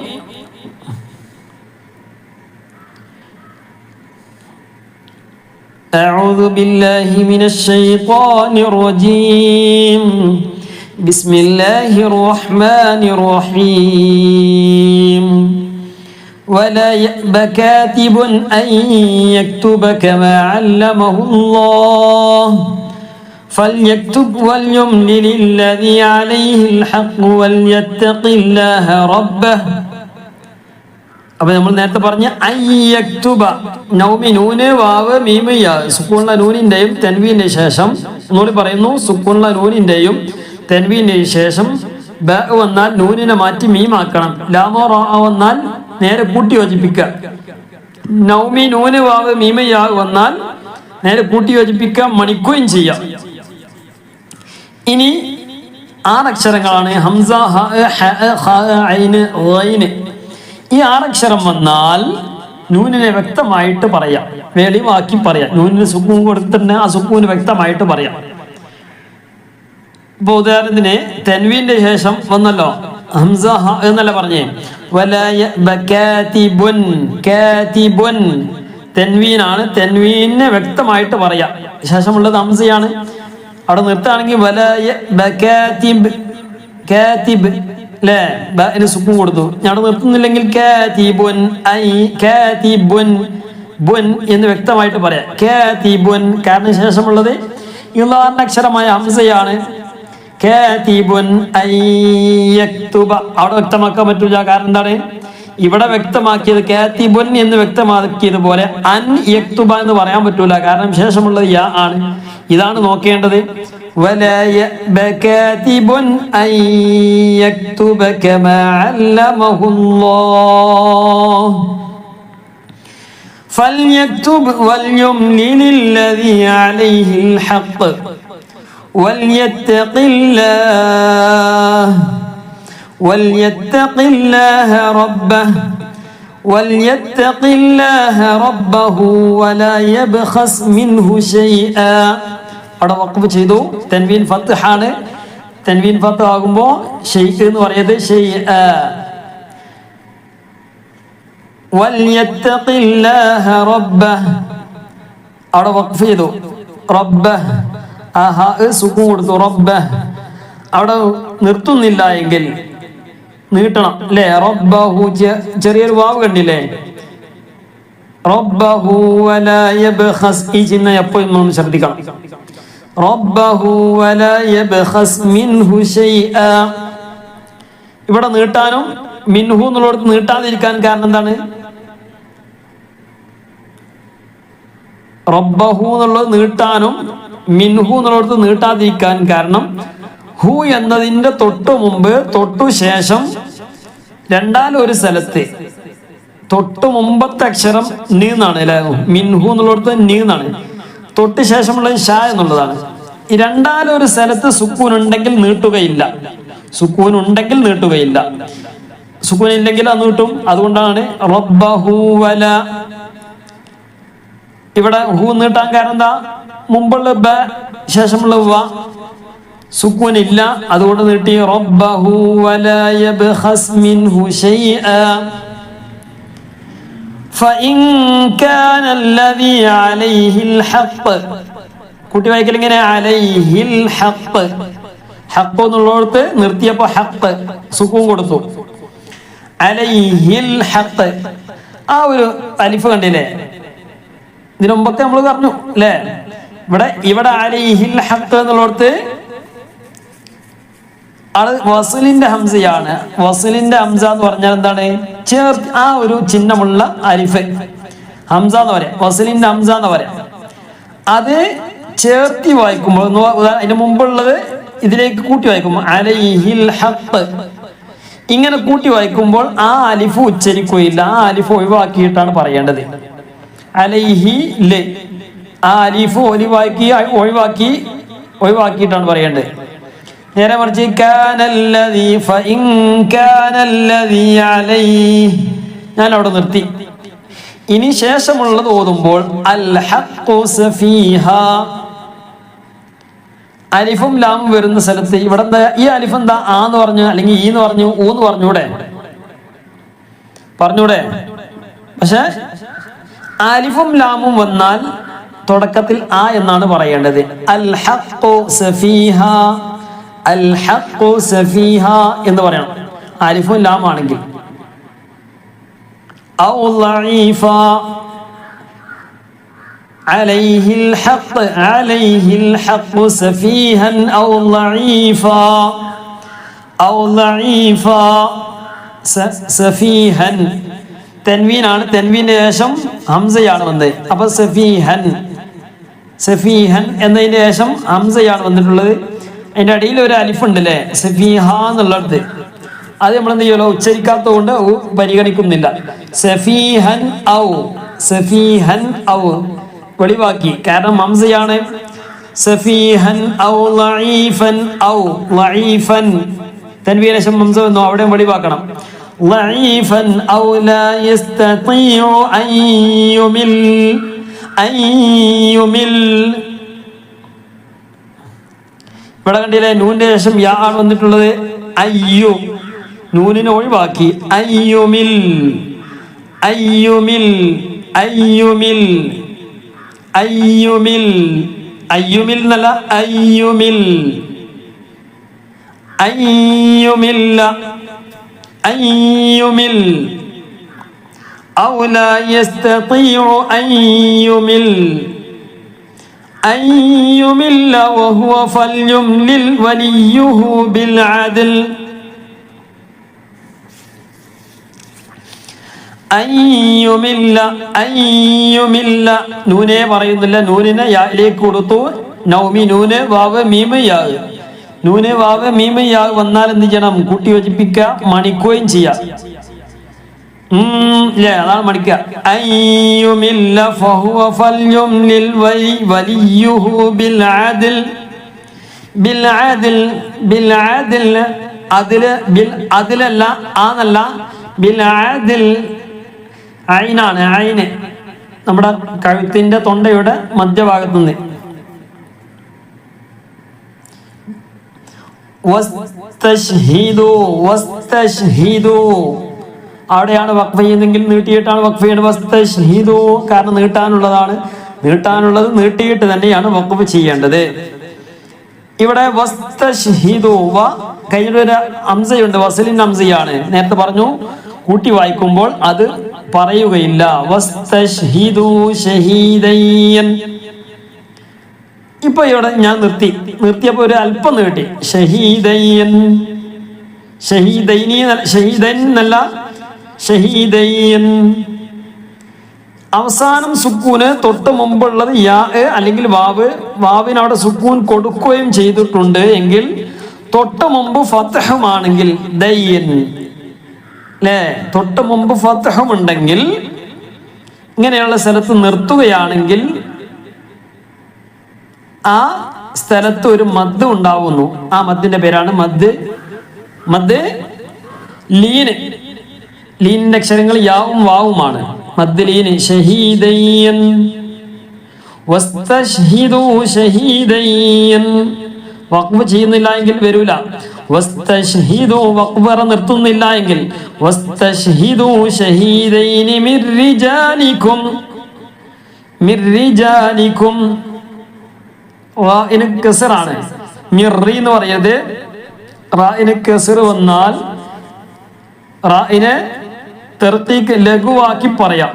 أعوذ بالله من الشيطان الرجيم بسم الله الرحمن الرحيم ولا يأب كاتب أن يكتب كما علمه الله فليكتب وليملل الذي عليه الحق وليتق الله ربه. അപ്പൊ നമ്മൾ നേരത്തെ പറഞ്ഞ അയ്യക്തുബ, നൗമി നൂന് വാവ് മീമ് യാ, സുക്കൂണുള്ള നൂനിന്റെയും തൻവീന്റെ ശേഷം ഒന്നുകൂടി പറയുന്നു, സുക്കൂണുള്ള നൂനിന്റെയും തൻവീന്റെ ശേഷം ബ വന്നാൽ നൂനിനെ മാറ്റി മീമാക്കണം, ലാമോ റാ വന്നാൽ നേരെ കൂട്ടി യോജിപ്പിക്കുക. നൗമി നൂന് വാവ് മീമ യാ വന്നാൽ നേരെ കൂട്ടി യോജിപ്പിക്കുക, മണിക്കുകയും ചെയ്യാം. ഇനി 6 അക്ഷരങ്ങളാണ് ഹംസ, ഹ, ഹ, ഖ, ഐന്, ഗൈന്. ഈ 6 അക്ഷരം വന്നാൽ നൂനിനെ വ്യക്തമായിട്ട് പറയാം, വെളിവാക്കി പറയാം. നൂനിന് സുക്കൂൻ കൊടുത്തിട്ട് ആ സുക്കൂന് വ്യക്തമായിട്ട് പറയാം. ഇപ്പൊ ഉദാഹരണത്തിന് തൻവീന്റെ ശേഷം വന്നല്ലോ ഹംസ ഹ എന്നല്ല പറഞ്ഞേ, തൻവീനാണ്, തൻവീനെ വ്യക്തമായിട്ട് പറയാം. ശേഷമുള്ളത് ഹംസയാണ്. അവിടെ നിർത്തുകയാണെങ്കിൽ അല്ലേ, ബിന് സുക്കൂൻ കൊടുത്തു. ഞാൻ നിർത്തുന്നില്ലെങ്കിൽ കാതിബുൻ, ഐ കാതിബുൻ, ബുൻ എന്ന് വ്യക്തമായിട്ട് പറയാം. കാതിബുൻ, കാരണം ശേഷമുള്ളത് ഇളാറിന്റെ അക്ഷരമായ ഹംസയാണ്. കാതിബുൻ ഐ യക്തുബ, അവിടെ വ്യക്തമാക്കാൻ പറ്റൂല. കാരണം എന്താണ്, ഇവിടെ വ്യക്തമാക്കിയത് കാതിബുൻ എന്ന് വ്യക്തമാക്കിയതുപോലെ അൻ യക്തുബ എന്ന് പറയാൻ പറ്റൂല, കാരണം ശേഷമുള്ളത് യാ ആണ്. ഇതാണ് നോക്കേണ്ടത്. ولا يأب كاتب أن يكتب كما علمه الله فليكتب وليملل الذي عليه الحق وليتق الله ربه ولا يبخس منه شيئا. അവിടെ വഖഫ് ചെയ്തു. തൻവീൻ ഫത്ത് ആണ്. തൻവീൻ ഫത്ത് ആകുമ്പോൾ ഷെയ്ഖ് എന്ന് പറയുന്നത് ഷെയ്അ. വൽയത്തഖില്ലാഹ റബ്ബഹ്, അവിടെ വഖഫ് ചെയ്തു. റബ്ബഹ്, സുക്കൂൻ കൊടുത്തു. റബ്ബഹ് അവിടെ നിർത്തുന്നില്ല എങ്കിൽ നീട്ടണം അല്ലേ? റബ്ബഹു ചെറിയൊരു വാവ് കണ്ടില്ലേ? റബ്ബഹു വലാ യബ്ഖസ്, ഈ ചിഹ്നം എപ്പോഴും നമ്മൾ ശ്രദ്ധിക്കണം. റബ്ബഹു വലാ യബ്ഖസ് മിൻഹു ശൈആ. ഇവിടെ നീട്ടാനും മിൻഹു എന്നുള്ളടത്ത് നീട്ടാതിരിക്കാൻ കാരണം എന്താണ്? റബ്ബഹു എന്നുള്ളത് നീട്ടാനും മിൻഹു എന്നുള്ളടത്ത് നീട്ടാതിരിക്കാൻ കാരണം ഹു എന്നതിന്റെ തൊട്ടു മുമ്പ് തൊട്ടു ശേഷം രണ്ടാലൊരു സ്ഥലത്ത് തൊട്ടു മുമ്പത്തെ അക്ഷരം നീന്നാണ് അല്ലെ? മിൻഹു എന്നുള്ളടത്ത് നീന്നാണ്, തൊട്ട് ശേഷമുള്ളത് ഷാ എന്നുള്ളതാണ്. ഈ രണ്ടാലൊരു സ്ഥലത്ത് സുക്കൂൻ ഉണ്ടെങ്കിൽ നീട്ടുകയില്ല, സുക്കൂൻ ഉണ്ടെങ്കിൽ നീട്ടുകയില്ല, സുക്കൂൻ ഇല്ലെങ്കിൽ അത് നീട്ടും. അതുകൊണ്ടാണ് റബ്ബഹു വല. ഇവിടെ ഹു നീട്ടാൻ കാരണം എന്താ? മുമ്പുള്ള ബ ശേഷമുള്ള വ സുക്കൂൻ ഇല്ല, അതുകൊണ്ട് നീട്ടി. റബ്ബഹു വലാ യബ്ഖസ് മിൻഹു ശൈആ ഫഇൻ കാന അല്ലദീ അലൈഹിൽ ഹഖ്. കൂട്ടി വായിക്കൽ ഇങ്ങനെ അലൈഹിൽ ഹഖ്. ഹഖ് എന്നുള്ളടത്ത് നിർത്തിയപ്പോ ഹഖ് സുക്കൂൻ കൊടുത്തു. അലൈഹിൽ ഹഖ്, ആ ഒരു അലിഫ് കണ്ടില്ലേ? ഇതിനു മുമ്പൊക്കെ നമ്മൾ പറഞ്ഞു അല്ലേ? ഇവിടെ അലൈഹിൽ ഹഖ് എന്നുള്ളടത്ത് അത് വസ്ലിന്റെ ഹംസയാണ്. വസ്ലിന്റെ ഹംസ എന്ന് പറഞ്ഞാൽ എന്താണ്? ചേർത്ത് ആ ഒരു ചിഹ്നമുള്ള അലിഫ് ഹംസ എന്ന് പറയാം, വസ്ലിന്റെ ഹംസ എന്ന് പറയാം. അത് ചേർത്തി വായിക്കുമ്പോൾ, അതിന് മുമ്പുള്ളത് ഇതിലേക്ക് കൂട്ടി വായിക്കുമ്പോൾ അലൈഹിൽ ഹഖ്, ഇങ്ങനെ കൂട്ടി വായിക്കുമ്പോൾ ആ അലിഫ് ഉച്ചരിക്കുകയില്ല, ആ അലിഫ് ഒഴിവാക്കിയിട്ടാണ് പറയേണ്ടത്. അലൈഹി ലെ, ആ അലിഫ് ഒഴിവാക്കിയിട്ടാണ് പറയേണ്ടത്. നേരെ മറിച്ച് കാനല്ലദീ ഫഇൻ കാനല്ലദീ അലൈഹി, ഞാൻ അവിടെ നിർത്തി. ഇനി ശേഷമുള്ളത് ഓതുമ്പോൾ അൽ ഹഖ്ഖു സഫീഹാ, അലിഫും ലാമും വരുന്ന സ്ഥലത്ത് ഇവിടെ എന്താ? ഈ അലിഫ് എന്താ? ആ എന്ന് പറഞ്ഞു, അല്ലെങ്കിൽ ഈ എന്ന് പറഞ്ഞു, ഊ എന്ന് പറഞ്ഞൂടെ? പക്ഷെ അലിഫും ലാമും വന്നാൽ തുടക്കത്തിൽ ആ എന്നാണ് പറയേണ്ടത്. അൽ ഹഖ്ഖു സഫീഹാ, അൽ ഹഖ്ഖു സഫീഹാ എന്ന് പറയണം അലിഫും ലാം ആണെങ്കിൽ. ഔ ലഈഫാ അലൈഹിൽ ഹഖ്, അലൈഹിൽ ഹഖ് സഫീഹൻ ഔ ലഈഫാ, ഔ ലഈഫാ സഫീഹൻ. തൻവീനാണ്, തൻവീന്റെ ശേഷം ഹംസയാണ് വന്നത്. അപ്പൊ സഫീഹൻ, സഫീഹൻ എന്നതിന്റെ ശേഷം ഹംസയാണ് വന്നിട്ടുള്ളത്. അതിന്റെ അടിയിൽ ഒരു അലിഫ് ഉണ്ട് അല്ലേ? സഫീഹ എന്നുള്ളത്. അത് നമ്മൾ എന്ത് ചെയ്യുമല്ലോ? ഉച്ചരിക്കാത്തത് കൊണ്ട് പരിഗണിക്കുന്നില്ല. സഫീഹൻ ഔ, സഫീഹൻ ഔ വെളിവാക്കി, കാരണം ഹംസയാണ്. സഫീഹൻ ഔ ലഈഫൻ, ഔ ലഈഫൻ തൻവീന് ശേഷം ഹംസ വന്നു, അവിടെയും വെളിവാക്കണം. ലഈഫൻ ഔ ലാ യസ്തതീഉ അൻ യുമിൽ, അൻ യുമിൽ. ഇവിടെ കണ്ടില്ലേ? നൂന്റെ ശേഷം യാ ആണ് വന്നിട്ടുള്ളത്. അയ്യു, നൂനിനെ ഒഴിവാക്കി. അയ്യുമിൽ, അയ്യുമിൽ, അയ്യുമിൽ, അയ്യുമിൽ, അയ്യുമിൽ എന്നല്ല, അയ്യുമിൽ, അയ്യുമില്ല, അയ്യുമിൽ. ഔ ലാ യസ്തതീഉ അൻ യുമിൽ, أن يمل وهو فليملل وليه بالعدل. أن يمل, أن يمل നൂനെ പറയുന്നില്ല, നൂനിനെ യായിലേക്ക് കൊടുത്തു. നൗമി, നൂന് വാവ് മീമ് യാ, നൂന് വാവ് മീമ് യാ വന്നാൽ എന്ത് ചെയ്യണം? കൂട്ടി യോജിപ്പിക്കുക, മണിക്കുകയും ചെയ്യാം. അതാണ് മണിക്ക. അയ്യുമില്ല ഫഹുവ ഫൽയുംലിൽ വലിയുഹു ബിൽ അദ്ൽ, ബിൽ അദ്ൽ, ബിൽ അദ്ൽ. അതില് ബിൽ അദ്ലല്ല, ആന്നല്ല, ബിൽ അദ്ൽ. ഐനാണ്, ഐന് നമ്മുടെ കഴുത്തിന്റെ തൊണ്ടയുടെ മധ്യഭാഗത്തു നിന്ന്. വസ്തശ്ഹിദു, വസ്തശ്ഹിദു അവിടെയാണ് വഖഫ് ചെയ്യുന്നെങ്കിൽ നീട്ടിയിട്ടാണ് വഖഫ് ചെയ്യേണ്ടത്. വസ്തശ്ഹിദു കാരണം നീട്ടാനുള്ളതാണ്, നീട്ടാനുള്ളത് നീട്ടിയിട്ട് തന്നെയാണ് വഖഫ് ചെയ്യേണ്ടത്. ഇവിടെ വസ്തശ്ഹിദു, കഴിഞ്ഞിട്ട് ഒരു ഹംസയുണ്ട്, വസലിൻ ഹംസയാണ്. നേരത്തെ പറഞ്ഞു കൂട്ടി വായിക്കുമ്പോൾ അത് പറയുകയില്ല. വസ്തശ്ഹിദൂ ഷഹീദൈൻ. ഇപ്പൊ ഇവിടെ ഞാൻ നിർത്തിയപ്പോ ഒരു അല്പം നീട്ടി. ഷഹീദൈൻ, ഷഹീദൈനി, ഷഹീദൈൻ എന്നല്ല, ഷഹീദൈൻ. അവസാനം സുക്കൂന്, തൊട്ട് മുമ്പുള്ളത് യാ അല്ലെങ്കിൽ വാവ്. വാവിന് അവിടെ സുക്കൂൻ കൊടുക്കുകയും ചെയ്തിട്ടുണ്ട് എങ്കിൽ, തൊട്ട് മുമ്പ് ഫത്ഹുമാണെങ്കിൽ ദയ്യൻ അല്ലേ, തൊട്ട് മുമ്പ് ഫത്ഹും ഉണ്ടെങ്കിൽ, ഇങ്ങനെയുള്ള സ്ഥലത്ത് നിർത്തുകയാണെങ്കിൽ ആ സ്ഥലത്ത് ഒരു മദ് ഉണ്ടാവുന്നു. ആ മദ്ദിന്റെ പേരാണ് മദ് ലീന്. ലീനിന്റെ അക്ഷരങ്ങൾ യാവും വാവുമാണ്. മദ് ലീന്. ഷഹീദയ്യൻ, വസ്തശ്ഹിദൂ ഷഹീദയ്യൻ. വഖഫ് ചെയ്യുന്നില്ല എങ്കിൽ വരൂല. വസ്തശ്ഹിദൂ, വഖഫ് നിർത്തുന്നില്ല എങ്കിൽ വസ്തശ്ഹിദൂ ഷഹീദൈനി മിർ റിജാലികും. മിർ റിജാലികും റാഇന് കസ്റാണ്. മിർറി എന്ന് പറയുന്നത് റാഇന് കസ്ർ വന്നാൽ റാഇനെ തർക്കീക്ക് ലഘുവാക്കി പറയാം,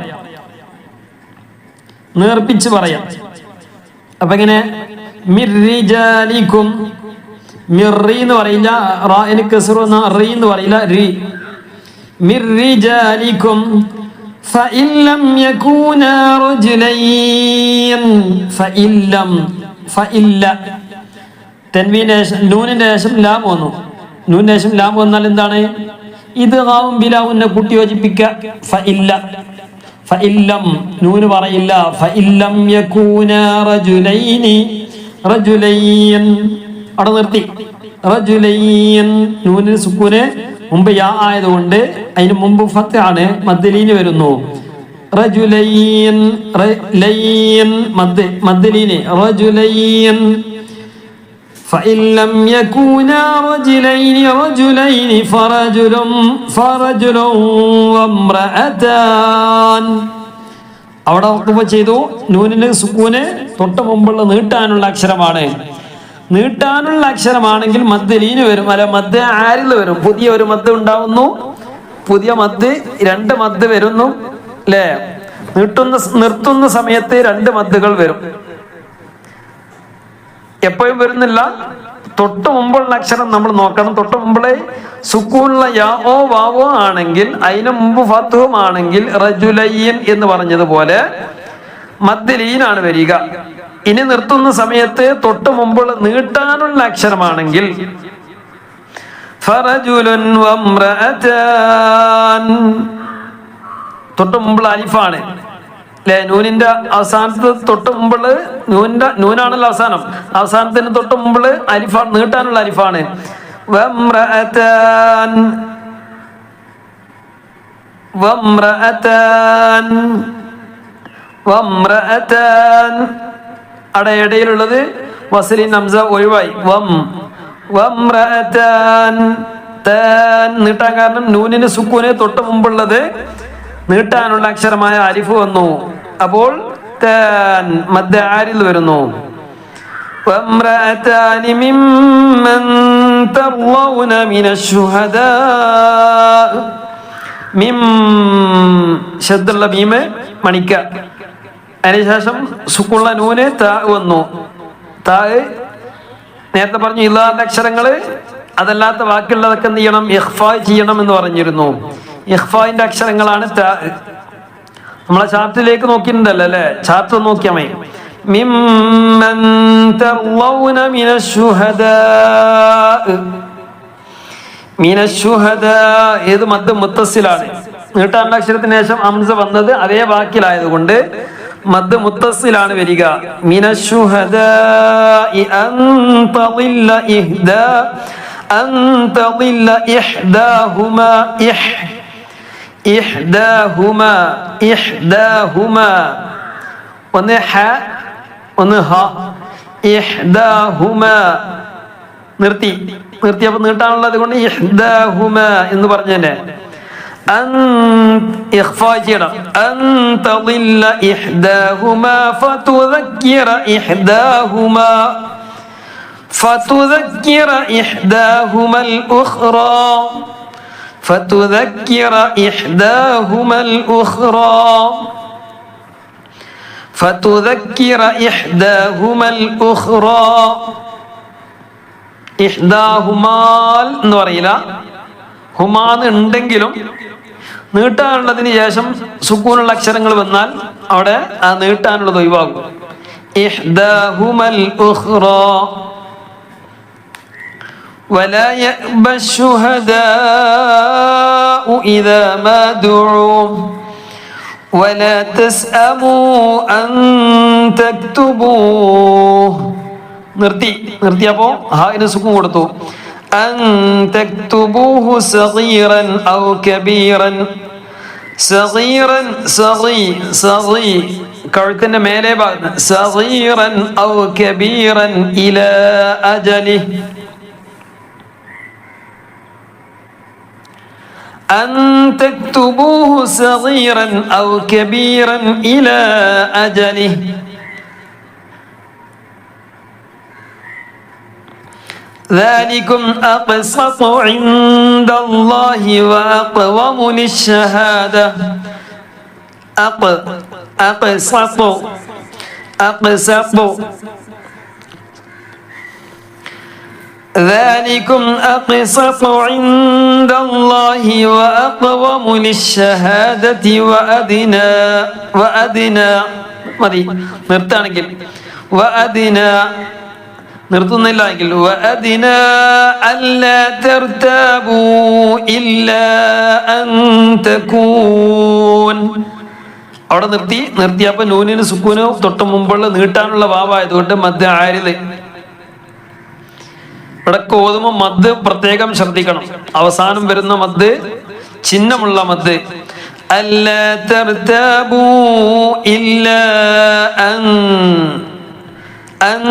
നേർപ്പിച്ച് പറയാം. അപ്പൊ ഇങ്ങനെ മിർരിജാലികും, മിർറി എന്ന് പറയില്ല, റാഇന് കസ്ർ വന്നാൽ റി എന്ന് പറയില്ല, റി. മിർരിജാലികും ഫഇല്ലം യകൂനാ റജുലൈൻ. ഫഇല്ലം, ഫഇല്ല തൻവീന് ശേഷം നൂനിന്റെ ശേഷം ലാം വന്നു. നൂനിന്റെ ശേഷം ലാം വന്നാൽ എന്താണ്? ഇത് ഹാവും ബിലാവുന്നെ കൂട്ടി യോജിപ്പിക്കുക. ഫഇല്ല, ഫഇല്ലം, നൂന് പറയില്ല. ഫഇല്ലം യകൂനാ റജുലൈനി, റജുലൈൻ അവിടെ നിർത്തി. റജുലൈൻ, നൂനിന് സുക്കൂന് മുമ്പ് യാ ആയതുകൊണ്ട് അതിന് മുമ്പ് ഫത്താണ്, മദ്ദലീന് വരുന്നു. റജുലൈൻ, ലൈൻ, മദ്ദലീന്. റജുലൈൻ فإن لم يكونا رجلين رجلين فرجل وامرأتان. അവിടെ വഖഫ് ചെയ്തു. നൂനിന് സുക്കൂന് തൊട്ട് മുമ്പുള്ള നീട്ടാനുള്ള അക്ഷരമാണ്. നീട്ടാനുള്ള അക്ഷരമാണെങ്കിൽ മദ്ദലീന് വരും, അല്ല മദ് ആരിൽ വരും. പുതിയ ഒരു മദ് ഉണ്ടാവുന്നു, പുതിയ മദ്, രണ്ട് മദ് വരുന്നു അല്ലേ. നിർത്തുന്ന സമയത്ത് രണ്ട് മദ്ദുകൾ വരും. എപ്പോഴും വരുന്നില്ല. തൊട്ട് മുമ്പുള്ള അക്ഷരം നമ്മൾ നോക്കണം. തൊട്ട് മുമ്പുള്ള സുക്കൂനുള്ള യാവോ വാവോ ആണെങ്കിൽ, അതിന് മുമ്പ് ഫത്ഹും ആണെങ്കിൽ റജുലൈൻ എന്ന് പറഞ്ഞതുപോലെ മദ്ദലീനാണ് വരിക. ഇനി നിർത്തുന്ന സമയത്ത് തൊട്ട് മുമ്പുള്ള നീട്ടാനുള്ള അക്ഷരമാണെങ്കിൽ ഫറജുലുൻ വംറഅതാൻ, തൊട്ട് മുമ്പുള്ള അലിഫാണ് അല്ലെ. നൂനിന്റെ അവസാനത്ത് തൊട്ട് മുമ്പുള്ളത് നൂനാണല്ലോ അവസാനം. അവസാനത്തിന് തൊട്ട് മുമ്പുള്ളത് അലിഫാണ്, നീട്ടാനുള്ള അലിഫാണ്. വംറഅതാൻ, വംറഅതാൻ, വംറഅതാൻ. അവിടെ ഇടയിലുള്ളത് വസലിൻ ഹംസ ഒഴിവായി. വംറഅതാൻ, താൻ നീട്ടാൻ കാരണം നൂനിന് സുക്കൂന് തൊട്ട് മുമ്പുള്ളത് നീട്ടാനുള്ള അക്ഷരമായ അലിഫ് വന്നു. അപ്പോൾ താൻ മദ് ആരിൽ വരുന്നു. വംറഅതാനി മിമ്മൻ തർളൗന മിനശ്ശുഹദാ. മിം ശദ്ദുള്ള മീമ് മണിക്ക, അതിനുശേഷം സുക്കൂനുള്ള നൂന് താ വന്നു. താ നേരത്തെ പറഞ്ഞു ഇല്ലാത്ത അക്ഷരങ്ങള്, അതല്ലാത്ത ബാക്കിയുള്ളതൊക്കെ എന്ത് ചെയ്യണം? ഇഖ്ഫാ ചെയ്യണം എന്ന് പറഞ്ഞിരുന്നു. ഇഖ്ഫാന്റെ അക്ഷരങ്ങളാണ് താ. നമ്മളെ ചാർട്ടിലേക്ക് നോക്കിയിട്ടുണ്ടല്ലോ അല്ലെ, ചാർട്ട് നോക്കിയാൽ മതി. മിമ്മൻ തർളൗന മിനശ്ശുഹദാ. മിനശ്ശുഹദാ ഏത് മദ് മുത്തസ്സിലാണ്. നീട്ടാനുള്ള അക്ഷരത്തിന് ശേഷം ഹംസ വന്നത് അതേ വാക്കിലായതുകൊണ്ട് മദ് മുത്തസ്സിലാണ് വരിക. മിനശ്ശുഹദാഇ അൻ തളില്ല ഇഹ്ദാ, അൻ തളില്ല ഇഹ്ദാഹുമാ. ഇഹ്ദാഹുമാ, ഇഹ്ദാഹുമാ. ഒന്ന് ഹ ഒന്ന് ഹ. ഇഹ്ദാഹുമാ നിർത്തിയപ്പോൾ നീട്ടാനുള്ളത് കൊണ്ട് ഇഹ്ദാഹുമാ എന്ന് പറഞ്ഞതന്നെ. ഇഖ്ഫാ ചെയ്യണം. അൻ തളില്ല ഇഹ്ദാഹുമാ ഫതുദക്കിറ ഇഹ്ദാഹുമാ. فتذكر إحداهما الأخرى فتذكر إحداهما الأخرى فتذكر إحداهما الأخرى ഇഹ്ദാഹുമാൽ എന്ന് പറയില്ല, ഹുമാന്ന് ഉണ്ടെങ്കിലും നീട്ടാനുള്ളതിന് ശേഷം സുക്കൂനുള്ള അക്ഷരങ്ങൾ വന്നാൽ അവിടെ ആ നീട്ടാനുള്ളത് ഒഴിവാകും. ഇഹ്ദാഹുമൽ ഉഖ്റാ വലാ യഅബ ശുഹദാഉ ഇദാ മാ ദുഉ വലാ തസ്അമു അൻ തക്തുബൂഹ്. നിർത്തിയപ്പോ ഹായിന് സുക്കൂൻ കൊടുത്തു. അൻ തക്തുബൂഹു സഗീറൻ ഔ കബീറൻ. സഗീറൻ സഗീ കഴുത്തിന്റെ മേലെ ഭാഗത്ത് സഗീറൻ ഔ കബീറൻ ഇലാ അജലിഹി. أن تكتبوه صغيرا أو كبيرا إلى أجله. ذلكم أقسط عند الله وأقوم للشهادة. أقسط ذلكم أقسط عند الله وأقوم للشهادة وأدنى മതി നിർത്താണെങ്കിൽ നിർത്തുന്നില്ല എങ്കിൽ وأدنى ألا ترتابوا إلا أن تكون. അവിടെ നിർത്തിയപ്പോൾ നൂനിന് സുക്കൂന് തൊട്ട് മുമ്പുള്ള നീട്ടാനുള്ള വാവായതുകൊണ്ട് മദ് ആരില്. ഇവിടെ ഓതുമ്പോൾ മദ് പ്രത്യേകം ശ്രദ്ധിക്കണം. അവസാനം വരുന്ന മദ് ചിഹ്നമുള്ള മദ്. അല്ലാ തർതാബൂ ഇല്ലാ അൻ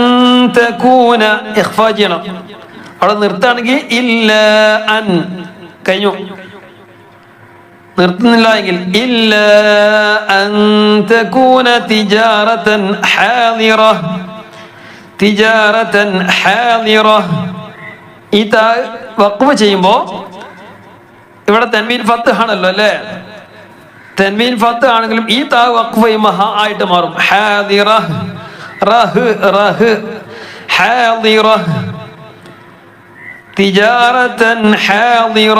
തകൂന ഇഖ്ഫാ ചെയ്യണം. അവിടെ നിർത്താണെങ്കിൽ ഇല്ലാ അൻ കഴിഞ്ഞു. നിർത്തുന്നില്ല എങ്കിൽ ഇല്ലാ അൻ തകൂന തിജാറതൻ ഹാദിറ. ഈ താ വഖഫ് ചെയ്യുമ്പോ ഇവിടെ തൻവീൻ ഫത്ത് ആണല്ലോ അല്ലേ. തൻവീൻ ഫത്ത് ആണെങ്കിലും ഈ താ വഖഫ് ചെയ്യുമ്പോൾ ഹ ആയിട്ട് മാറും. ഹാദിറ റഹ് ഹാദിറ തിജാറതൻ ഹാദിറ.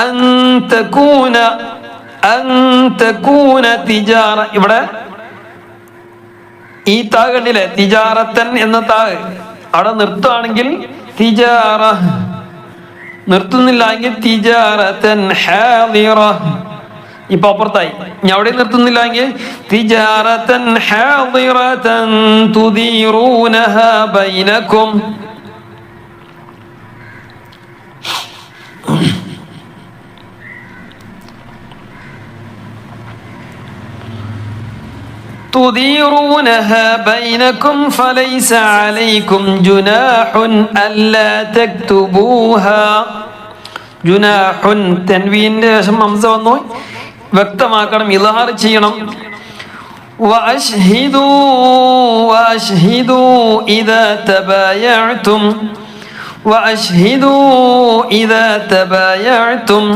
അൻ തകൂന തിജാറ. ഇവിടെ ഈ താ കണ്ടില്ലേ, തിജാറത്തൻ എന്ന താ. അവിടെ നിർത്തുകയാണെങ്കിൽ തിജാറ, നിർത്തുന്നില്ല എങ്കിൽ തിജാറത്തൻ ഹാദിറ. ഇപ്പൊ അപ്പുറത്തായി. ഞാൻ അവിടെ നിർത്തുന്നില്ല എങ്കിൽ തിജാറത്തൻ ഹാദിറതൻ തുദീറൂനഹാ ബൈനകും. تديرونها بينكم فليس عليكم جناح ألا تكتبوها. ജുനാഹുൻ തൻവീന്റെ ശേഷം ഹംസ വന്നു. വ്യക്തമാക്കണം, ഇദ്ഹാർ ചെയ്യണം. വഅശ്ഹിദൂ ഇദാ തബായഅതും വഅശ്ഹിദൂ ഇദാ തബായഅതും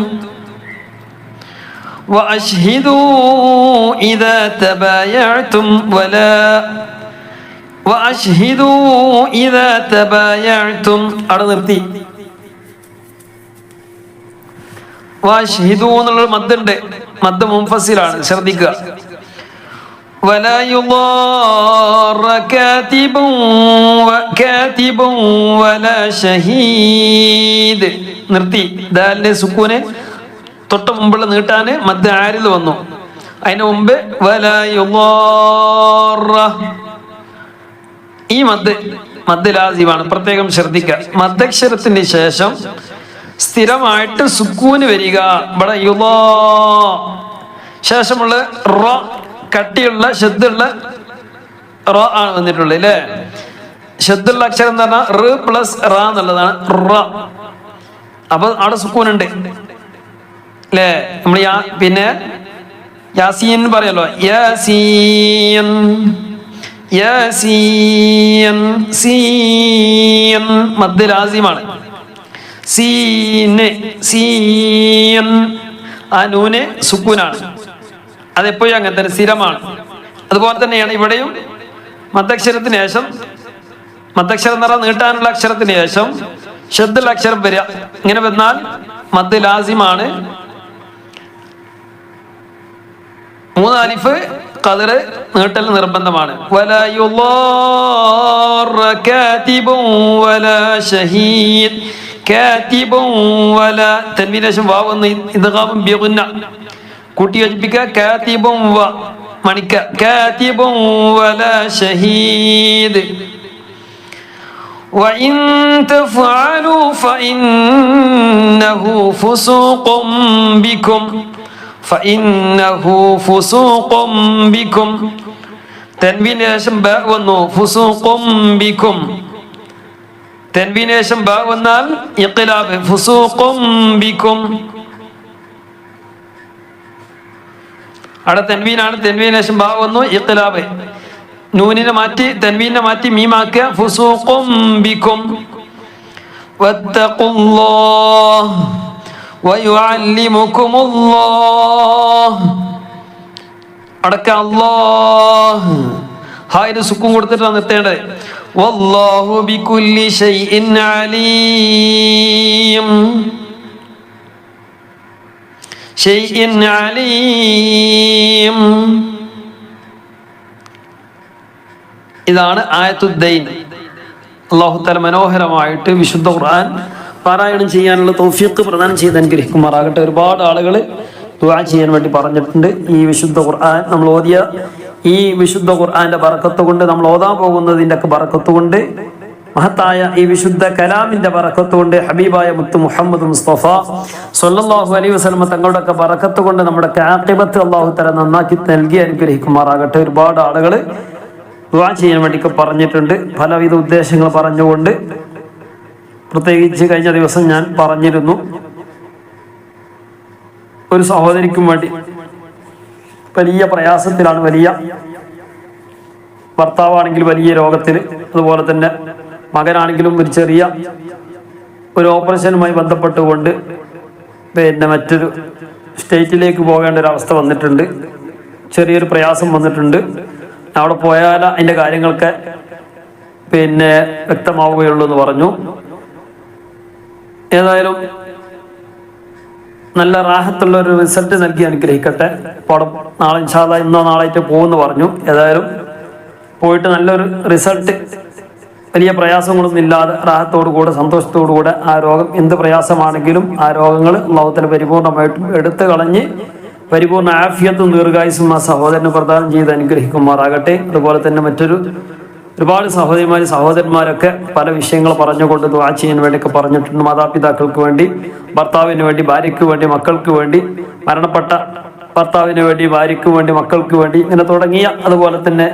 وأشهدوا إذا تبايعتم وأشهدوا إذا تبايعتم. അവിടെ നിർത്തി. വഅശ്ഹിദൂ എന്നുള്ള മദ്ദുണ്ട്. മദ്ദ് മുൻഫസിലാണ്, ശ്രദ്ധിക്കുക. ولا يضار كاتب ولا شهيد. നിർത്തി. ദാലിന്റെ സുക്കൂനെ തൊട്ട് മുമ്പുള്ള നീട്ടാന് മദ് ആരിൽ വന്നു. അതിന് മുമ്പ് വലാ യുളാറ. ഈ മദ് ലാസിമാണ്, പ്രത്യേകം ശ്രദ്ധിക്കുക. മദ്ദക്ഷരത്തിന് ശേഷം സ്ഥിരമായിട്ട് സുക്കൂന് വരിക. ഇവിടെ യുളാ ശേഷമുള്ള റ, കട്ടിയുള്ള ശബ്ദുള്ള റ ആണ് വന്നിട്ടുള്ളത് അല്ലേ. ശബ്ദുള്ള അക്ഷരം എന്ന് പറഞ്ഞാൽ റ് പ്ലസ് റ എന്നുള്ളതാണ് റ. അപ്പൊ അവിടെ സുക്കൂനുണ്ട് അല്ലേ. നമ്മൾ പിന്നെ യാസീൻ പറയല്ലോ, യാസീൻ യാസീൻ സീൻ മദ് ലാസിമാണ്. സീന് സീൻ ആ നൂന് സുക്കൂനാണ്. അതെപ്പോഴും അങ്ങനെ തന്നെ സ്ഥിരമാണ്. അതുപോലെ തന്നെയാണ് ഇവിടെയും മദ്ദക്ഷരത്തിന് ശേഷം മദ്ദക്ഷരം നിറ നീട്ടാനുള്ള അക്ഷരത്തിന് ശേഷം ഷദ്ദുൽ അക്ഷരം വരിക. ഇങ്ങനെ വന്നാൽ മദ് ലാസിമാണ്. 3 അലിഫ് ഖദർ നീട്ടൽ നിർബന്ധമാണ്. വലാ യുളാറ കാതിബുൻ വലാ ഷഹീദ് കാതിബുൻ വലാ തൻവീന് ശേഷം വാവ് എന്ന് ഇദ്ഗാം ബിഗുന്ന കൂട്ടി യോജിപ്പിക്കുക. കാതിബുൻ വ മണിക്ക കാതിബുൻ വലാ ഷഹീദ്. وإن تفعلوا فإنه فسوق بكم فإنه فسوق بكم തൻവീന് ശേഷം ബ വന്നു ഫുസൂഖും ബിക്കും. തൻവീന് ശേഷം ബ വന്നാൽ ഇഖ്ലാബ് ഫുസൂഖും ബിക്കും. അവിടെ തൻവീനാണ്. തൻവീന് ശേഷം ബ വന്നു ഇഖ്ലാബ്. നൂനിനെ മാറ്റി തൻവീനെ മാറ്റി മീമാക്കുക. ഫുസൂഖും ബിക്കും. വത്തഖുല്ലാഹ് വയുഅല്ലിമുകുമുല്ലാഹ്. അടക്ക അല്ലാഹ് ഹായിന് സുക്കൂൻ കൊടുത്തിട്ടാണ് നിർത്തേണ്ടത്. വല്ലാഹു ബികുല്ലി ഷൈഇൻ അലീം ഷൈഇൻ അലീം. ഇതാണ് ആയത്തുദ്ദൈൻ. അല്ലാഹു തആല മനോഹരമായിട്ട് വിശുദ്ധ ഖുർആൻ പാരായണം ചെയ്യാനുള്ള തൗഫീഖ് പ്രദാനം ചെയ്ത് അനുഗ്രഹിക്കുമാറാകട്ടെ. ഒരുപാട് ആളുകൾ ദുആ ചെയ്യാൻ വേണ്ടി പറഞ്ഞിട്ടുണ്ട്. ഈ വിശുദ്ധ ഖുർആൻ നമ്മൾ ഓതിയ ഈ വിശുദ്ധ ഖുർആന്റെ ബറക്കത്ത് കൊണ്ട്, നമ്മൾ ഓതാൻ പോകുന്നതിന്റെ ഒക്കെ ബറക്കത്ത് കൊണ്ട്, മഹത്തായ ഈ വിശുദ്ധ കലാമിന്റെ ബറക്കത്ത് കൊണ്ട്, ഹബീബായ മുത്ത് മുഹമ്മദ് മുസ്തഫ സ്വല്ലല്ലാഹു അലൈഹി വസല്ലം തങ്ങളുടെ ഒക്കെ ബറക്കത്ത് കൊണ്ട് നമ്മുടെ ആഖിബത്ത് അല്ലാഹു തആല നന്നാക്കി നൽകി അനുഗ്രഹിക്കുമാറാകട്ടെ. ഒരുപാട് ആളുകൾ ദുആ ചെയ്യാൻ വേണ്ടിയൊക്കെ പറഞ്ഞിട്ടുണ്ട്. പലവിധ ഉദ്ദേശങ്ങൾ പറഞ്ഞുകൊണ്ട്, പ്രത്യേകിച്ച് കഴിഞ്ഞ ദിവസം ഞാൻ പറഞ്ഞിരുന്നു, ഒരു സഹോദരിക്കും വേണ്ടി വലിയ പ്രയാസത്തിലാണ്. വലിയ ഭർത്താവാണെങ്കിൽ വലിയ രോഗത്തിൽ, അതുപോലെ തന്നെ മകനാണെങ്കിലും ഒരു ചെറിയ ഒരു ഓപ്പറേഷനുമായി ബന്ധപ്പെട്ടുകൊണ്ട് മറ്റൊരു സ്റ്റേറ്റിലേക്ക് പോകേണ്ട ഒരു അവസ്ഥ വന്നിട്ടുണ്ട്. ചെറിയൊരു പ്രയാസം വന്നിട്ടുണ്ട്. അവിടെ പോയാൽ അതിൻ്റെ കാര്യങ്ങളൊക്കെ വ്യക്തമാവുകയുള്ളൂ എന്ന് പറഞ്ഞു. ഏതായാലും നല്ല റാഹത്തുള്ള ഒരു റിസൾട്ട് നൽകി അനുഗ്രഹിക്കട്ടെ. അപ്പോൾ നാളെ ഇൻഷാ അല്ലാഹ് ഇന്നോ നാളായിട്ട് പോകുമെന്ന് പറഞ്ഞു. ഏതായാലും പോയിട്ട് നല്ലൊരു റിസൾട്ട്, വലിയ പ്രയാസങ്ങളൊന്നും ഇല്ലാതെ റാഹത്തോടു കൂടെ സന്തോഷത്തോടു കൂടെ ആ രോഗം, എന്ത് പ്രയാസമാണെങ്കിലും ആ രോഗങ്ങൾ അല്ലാഹു തആല പരിപൂർണമായിട്ടും എടുത്തു കളഞ്ഞ് പരിപൂർണ്ണ ആഫിയത്തും ദീർഘായുസ്സും ആ സഹോദരന് പ്രദാനം ചെയ്ത് അനുഗ്രഹിക്കുമാറാകട്ടെ. അതുപോലെ തന്നെ ഒരുപാട് സഹോദരന്മാരൊക്കെ പല വിഷയങ്ങൾ പറഞ്ഞുകൊണ്ട് ദുആ ചെയ്യാൻ വേണ്ടിയൊക്കെ പറഞ്ഞിട്ടുണ്ട്. മാതാപിതാക്കൾക്ക് വേണ്ടി, ഭർത്താവിന് വേണ്ടി, ഭാര്യയ്ക്ക് വേണ്ടി, മക്കൾക്ക് വേണ്ടി, മരണപ്പെട്ട ഭർത്താവിന് വേണ്ടി, ഭാര്യയ്ക്ക് വേണ്ടി, മക്കൾക്ക് വേണ്ടി, ഇങ്ങനെ തുടങ്ങിയ അതുപോലെ തന്നെ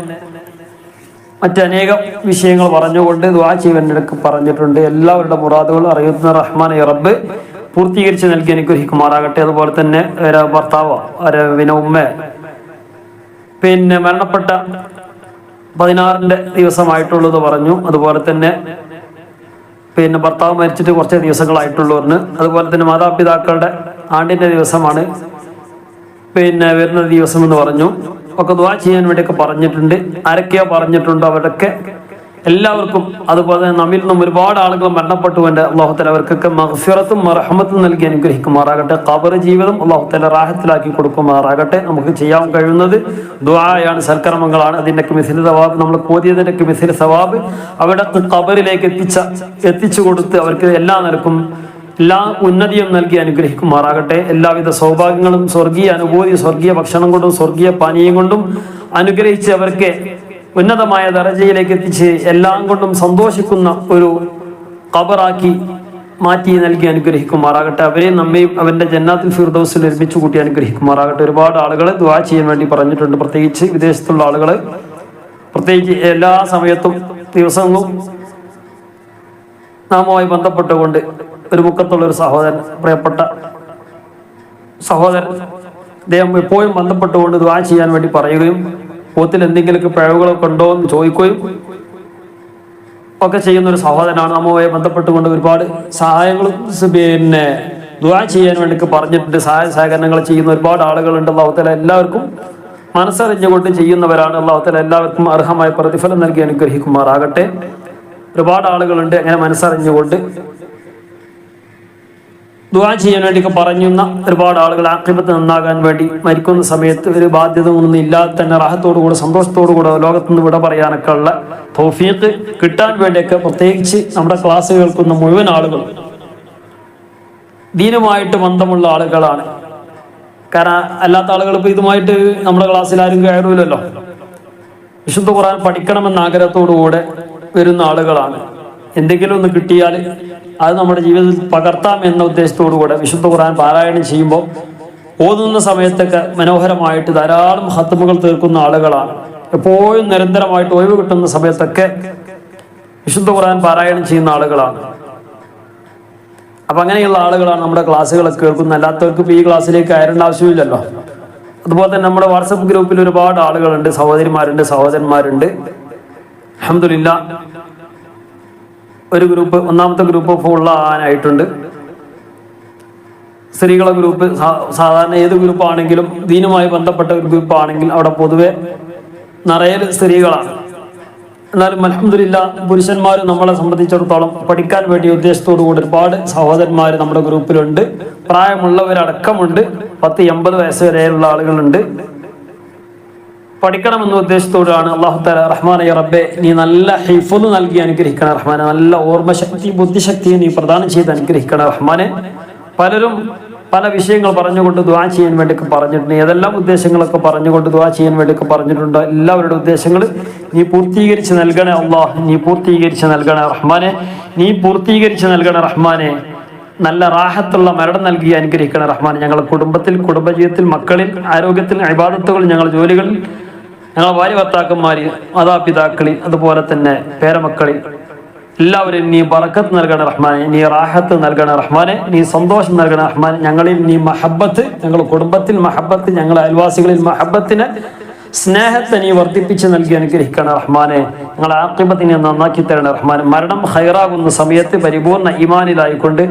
മറ്റനേകം വിഷയങ്ങൾ പറഞ്ഞുകൊണ്ട് ദുആ ചെയ്യാൻ വേണ്ടിയൊക്കെ പറഞ്ഞിട്ടുണ്ട്. എല്ലാവരുടെ മുറാദുകൾ അറിയുന്ന റഹ്മാൻ റബ്ബ് പൂർത്തീകരിച്ച് നൽകി അനുഗ്രഹിക്കുമാറാകട്ടെ. അതുപോലെ തന്നെ ഭർത്താവ് ഉമ്മ മരണപ്പെട്ട 16-ന്റെ ദിവസമായിട്ടുള്ളത് പറഞ്ഞു. അതുപോലെ തന്നെ ഭർത്താവ് മരിച്ചിട്ട് കുറച്ച് ദിവസങ്ങളായിട്ടുള്ളവരിന്, അതുപോലെ തന്നെ മാതാപിതാക്കളുടെ ആണ്ടിന്റെ ദിവസമാണ് വരുന്ന ദിവസം എന്ന് പറഞ്ഞു. ഒക്കെ ദുആ ചെയ്യാൻ വേണ്ടിയൊക്കെ പറഞ്ഞിട്ടുണ്ട്. ആരൊക്കെയോ പറഞ്ഞിട്ടുണ്ടോ അവരൊക്കെ എല്ലാവർക്കും, അതുപോലെ തന്നെ നമ്മിൽ നിന്നും ഒരുപാട് ആളുകൾ മരണപ്പെട്ടുകൊണ്ട് അല്ലാഹു തആല അവർക്കൊക്കെ മഗ്ഫിറത്തും റഹ്മത്തും നൽകി അനുഗ്രഹിക്കുമാറാകട്ടെ. ഖബർ ജീവിതം അല്ലാഹു തആല റാഹത്തിലാക്കി കൊടുക്കുമാറാകട്ടെ. നമുക്ക് ചെയ്യാൻ കഴിയുന്നത് ദുആയാണ്, സൽക്കർമ്മങ്ങളാണ്. അതിൻ്റെയൊക്കെ മിസ്ലി സവാബ്, നമ്മൾ കോതിയതിൻ്റെയൊക്കെ മിസ്ലി സവാബ് അവിടെ ഖബറിലേക്ക് എത്തിച്ചു കൊടുത്ത് അവർക്ക് എല്ലാ നിലക്കും എല്ലാ ഉന്നതിയും നൽകി അനുഗ്രഹിക്കുമാറാകട്ടെ. എല്ലാവിധ സൗഭാഗ്യങ്ങളും സ്വർഗീയ അനുഭൂതി, സ്വർഗീയ ഭക്ഷണം കൊണ്ടും സ്വർഗീയ പാനീയം കൊണ്ടും അനുഗ്രഹിച്ച് അവർക്ക് ഉന്നതമായ ദറജയിലേക്ക് എത്തിച്ച് എല്ലാം കൊണ്ടും സന്തോഷിക്കുന്ന ഒരു ഖബറാക്കി മാറ്റി നൽകി അനുഗ്രഹിക്കുമാറാകട്ടെ. അവരെയും നമ്മയും അവന്റെ ജന്നാത്തുൽ ഫിർദൗസിൽ ഒരുമിച്ച് കൂട്ടി അനുഗ്രഹിക്കുമാറാകട്ടെ. ഒരുപാട് ആളുകൾ ദുആ ചെയ്യാൻ വേണ്ടി പറഞ്ഞിട്ടുണ്ട്. പ്രത്യേകിച്ച് വിദേശത്തുള്ള ആളുകൾ, പ്രത്യേകിച്ച് എല്ലാ സമയത്തും ദിവസവും നാമുമായി ബന്ധപ്പെട്ടുകൊണ്ട് ഒരു മുക്കത്തുള്ള ഒരു സഹോദരൻ, പ്രിയപ്പെട്ട സഹോദരൻ, അദ്ദേഹം എപ്പോഴും ബന്ധപ്പെട്ടുകൊണ്ട് ദുആ ചെയ്യാൻ വേണ്ടി പറയുകയും ഓത്തിൽ എന്തെങ്കിലുമൊക്കെ പിഴവുകളൊക്കെ ഉണ്ടോ എന്ന് ചോദിക്കുകയും ഒക്കെ ചെയ്യുന്ന ഒരു സഹോദരനാണ്. നമ്മളുമായി ബന്ധപ്പെട്ടുകൊണ്ട് ഒരുപാട് സഹായങ്ങളും പിന്നെ ദുആ ചെയ്യാൻ വേണ്ടി പറഞ്ഞിട്ടുണ്ട്. സഹായ സഹകരണങ്ങൾ ചെയ്യുന്ന ഒരുപാട് ആളുകളുണ്ട്. അല്ലാഹു തആല എല്ലാവർക്കും മനസ്സറിഞ്ഞുകൊണ്ട് ചെയ്യുന്നവരാണ്. അല്ലാഹു തആല എല്ലാവർക്കും അർഹമായ പ്രതിഫലം നൽകി അനുഗ്രഹിക്കുമാറാകട്ടെ. ഒരുപാട് ആളുകളുണ്ട് അങ്ങനെ മനസ്സറിഞ്ഞുകൊണ്ട് ദുആ ചെയ്യാൻ വേണ്ടിയൊക്കെ പറയുന്ന ഒരുപാട് ആളുകൾ ആഖിബത്ത് നന്നാകാൻ വേണ്ടി മരിക്കുന്ന സമയത്ത് ഒരു ബാധ്യത ഒന്നും ഇല്ലാതെ തന്നെ റാഹത്തോടുകൂടെ സന്തോഷത്തോടുകൂടെ ലോകത്തുനിന്ന് വിട പറയാനൊക്കെ ഉള്ള തൗഫീഖ് കിട്ടാൻ വേണ്ടിയൊക്കെ പ്രത്യേകിച്ച് നമ്മുടെ ക്ലാസ് കേൾക്കുന്ന മുഴുവൻ ആളുകളും ദീനുമായിട്ട് ബന്ധമുള്ള ആളുകളാണ്. കാരണം അല്ലാത്ത ആളുകൾ ഇപ്പോൾ ഇതുമായിട്ട് നമ്മുടെ ക്ലാസ്സിൽ ആരും കയറൂലല്ലോ. വിശുദ്ധ ഖുർആൻ പഠിക്കണമെന്ന ആഗ്രഹത്തോടുകൂടെ വരുന്ന ആളുകളാണ്. എന്തെങ്കിലും ഒന്ന് കിട്ടിയാൽ അത് നമ്മുടെ ജീവിതത്തിൽ പകർത്താം എന്ന ഉദ്ദേശത്തോടു കൂടെ വിശുദ്ധ ഖുർആൻ പാരായണം ചെയ്യുമ്പോൾ ഓതുന്ന സമയത്തൊക്കെ മനോഹരമായിട്ട് ധാരാളം ഖത്മുകൾ തീർക്കുന്ന ആളുകളാണ്. എപ്പോഴും നിരന്തരമായിട്ട് ഒഴിവ് കിട്ടുന്ന സമയത്തൊക്കെ വിശുദ്ധ ഖുർആൻ പാരായണം ചെയ്യുന്ന ആളുകളാണ്. അപ്പം അങ്ങനെയുള്ള ആളുകളാണ് നമ്മുടെ ക്ലാസ്സുകളൊക്കെ കേൾക്കുന്നത്. അല്ലാത്തവർക്ക് ഇപ്പോൾ ഈ ക്ലാസ്സിലേക്ക് കയറേണ്ട ആവശ്യമില്ലല്ലോ. അതുപോലെ തന്നെ നമ്മുടെ വാട്സപ്പ് ഗ്രൂപ്പിൽ ഒരുപാട് ആളുകളുണ്ട്, സഹോദരിമാരുണ്ട്, സഹോദരന്മാരുണ്ട്. അൽഹംദുലില്ലാ ഒരു ഗ്രൂപ്പ്, ഒന്നാമത്തെ ഗ്രൂപ്പ് ഫുൾ ആവാനായിട്ടുണ്ട്. സ്ത്രീകളെ ഗ്രൂപ്പ് സാധാരണ ഏത് ഗ്രൂപ്പാണെങ്കിലും ദീനുമായി ബന്ധപ്പെട്ട ഒരു ഗ്രൂപ്പാണെങ്കിൽ അവിടെ പൊതുവെ നിറയെ സ്ത്രീകളാണ്. എന്നാലും അൽഹംദുലില്ലാ പുരുഷന്മാർ നമ്മളെ സംബന്ധിച്ചിടത്തോളം പഠിക്കാൻ വേണ്ടി ഉദ്ദേശത്തോടു കൂടി ഒരുപാട് സഹോദരന്മാർ നമ്മുടെ ഗ്രൂപ്പിലുണ്ട്. പ്രായമുള്ളവരടക്കമുണ്ട്. 10-80 വയസ്സ് വരെയുള്ള ആളുകളുണ്ട്. പഠിക്കണമെന്ന ഉദ്ദേശത്തോടാണ്. അല്ലാഹു തആല റഹ്മാനേ റബ്ബേ നീ നല്ല ഹിഫ്ള് നൽകി അനുഗ്രഹിക്കണേ റഹ്മാനെ. നല്ല ഓർമ്മശക്തി ബുദ്ധിശക്തിയെ നീ പ്രദാനം ചെയ്ത് അനുഗ്രഹിക്കണേ റഹ്മാനെ. പലരും പല വിഷയങ്ങൾ പറഞ്ഞുകൊണ്ട് ദുആ ചെയ്യാൻ വേണ്ടിയൊക്കെ പറഞ്ഞിട്ടുണ്ട്. ഏതെല്ലാം ഉദ്ദേശങ്ങളൊക്കെ പറഞ്ഞുകൊണ്ട് ദുആ ചെയ്യാൻ വേണ്ടിയൊക്കെ പറഞ്ഞിട്ടുണ്ട്. എല്ലാവരുടെ ഉദ്ദേശങ്ങൾ നീ പൂർത്തീകരിച്ച് നൽകണേ അല്ലാഹ്. നീ പൂർത്തീകരിച്ച് നൽകണേ റഹ്മാനെ. നീ പൂർത്തീകരിച്ച് നൽകണേ റഹ്മാനെ. നല്ല റാഹത്തുള്ള മരണം നൽകി അനുഗ്രഹിക്കണേ റഹ്മാനെ. ഞങ്ങളുടെ കുടുംബത്തിൽ, കുടുംബജീവിതത്തിൽ, മക്കളിൽ, ആരോഗ്യത്തിൽ, ഇബാദത്തുകളിൽ, ഞങ്ങളുടെ ജോലികളിൽ, ഞങ്ങളുടെ ഭാര്യ ഭർത്താക്കന്മാരിൽ, മാതാപിതാക്കളിൽ, അതുപോലെ തന്നെ പേരമക്കളിൽ എല്ലാവരും നീ ബറക്കത്ത് നൽകണ റഹ്മാനെ. നീ റാഹത്ത് നൽകണ റഹ്മാനെ. നീ സന്തോഷം നൽകണ റഹ്മാനെ. ഞങ്ങളിൽ നീ മഹബത്ത്, ഞങ്ങളുടെ കുടുംബത്തിൽ മഹബത്ത്, ഞങ്ങളുടെ അയൽവാസികളിൽ മഹബത്തിന് സ്നേഹത്തെ നീ വർദ്ധിപ്പിച്ച് നൽകി അനുഗ്രഹിക്കണ റഹ്മാനെ. ഞങ്ങളുടെ ആഖിബത്തിനെ നന്നാക്കി തരണ റഹ്മാനെ. മരണം ഹൈറാകുന്ന സമയത്ത് പരിപൂർണ്ണ ഈമാനിലായിക്കൊണ്ട്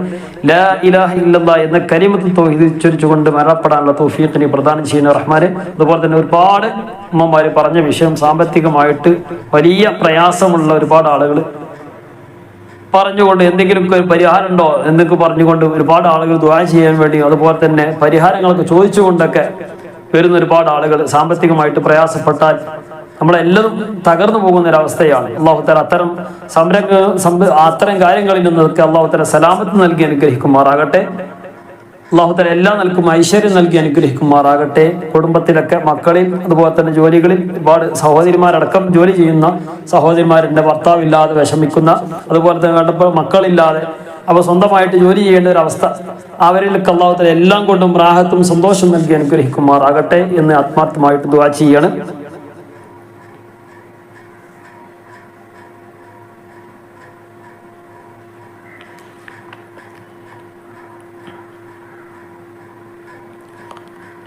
ലാ ഇലാഹ ഇല്ലല്ലാഹ് എന്ന കലിമത്തുൽ തൗഹീദ് ഉച്ചരിച്ചുകൊണ്ട് മരണപ്പെടാനുള്ള തൗഫീഖ് നീ പ്രദാനം ചെയ്യുന്ന റഹ്മാനെ. അതുപോലെ തന്നെ ഒരുപാട് ഉമ്മമാര് പറഞ്ഞ വിഷയം, സാമ്പത്തികമായിട്ട് വലിയ പ്രയാസമുള്ള ഒരുപാട് ആളുകൾ പറഞ്ഞുകൊണ്ട് എന്തെങ്കിലും പരിഹാരം ഉണ്ടോ എന്നൊക്കെ പറഞ്ഞുകൊണ്ട് ഒരുപാട് ആളുകൾ ദുആ ചെയ്യാൻ വേണ്ടി, അതുപോലെ തന്നെ പരിഹാരങ്ങളൊക്കെ ചോദിച്ചുകൊണ്ടൊക്കെ വരുന്ന ഒരുപാട് ആളുകൾ സാമ്പത്തികമായിട്ട് പ്രയാസപ്പെട്ടാൽ നമ്മളെല്ലാം തകർന്നു പോകുന്ന ഒരവസ്ഥയാണ്. അല്ലാഹു തആല അത്തരം കാര്യങ്ങളിൽ നിന്നൊക്കെ അല്ലാഹു തആല സലാമത്ത് നൽകി അനുഗ്രഹിക്കുമാറാകട്ടെ. അല്ലാഹു തആല എല്ലാം നൽകും ഐശ്വര്യം നൽകി അനുഗ്രഹിക്കുമാറാകട്ടെ. കുടുംബത്തിലൊക്കെ മക്കളിൽ, അതുപോലെ തന്നെ ജോലികളിൽ ഒരുപാട് സഹോദരിമാരടക്കം ജോലി ചെയ്യുന്ന സഹോദരിമാരുടെ ഭർത്താവില്ലാതെ വിഷമിക്കുന്ന, അതുപോലെ തന്നെ വേണ്ടപ്പോൾ മക്കളില്ലാതെ അവ സ്വന്തമായിട്ട് ജോലി ചെയ്യേണ്ട ഒരു അവസ്ഥ, അവരിലൊക്കെ അല്ലാഹു തആല എല്ലാം കൊണ്ടും റാഹത്തും സന്തോഷം നൽകി അനുഗ്രഹിക്കുമാറാകട്ടെ എന്ന് ആത്മാർത്ഥമായിട്ട് ദുആ ചെയ്യാണ്.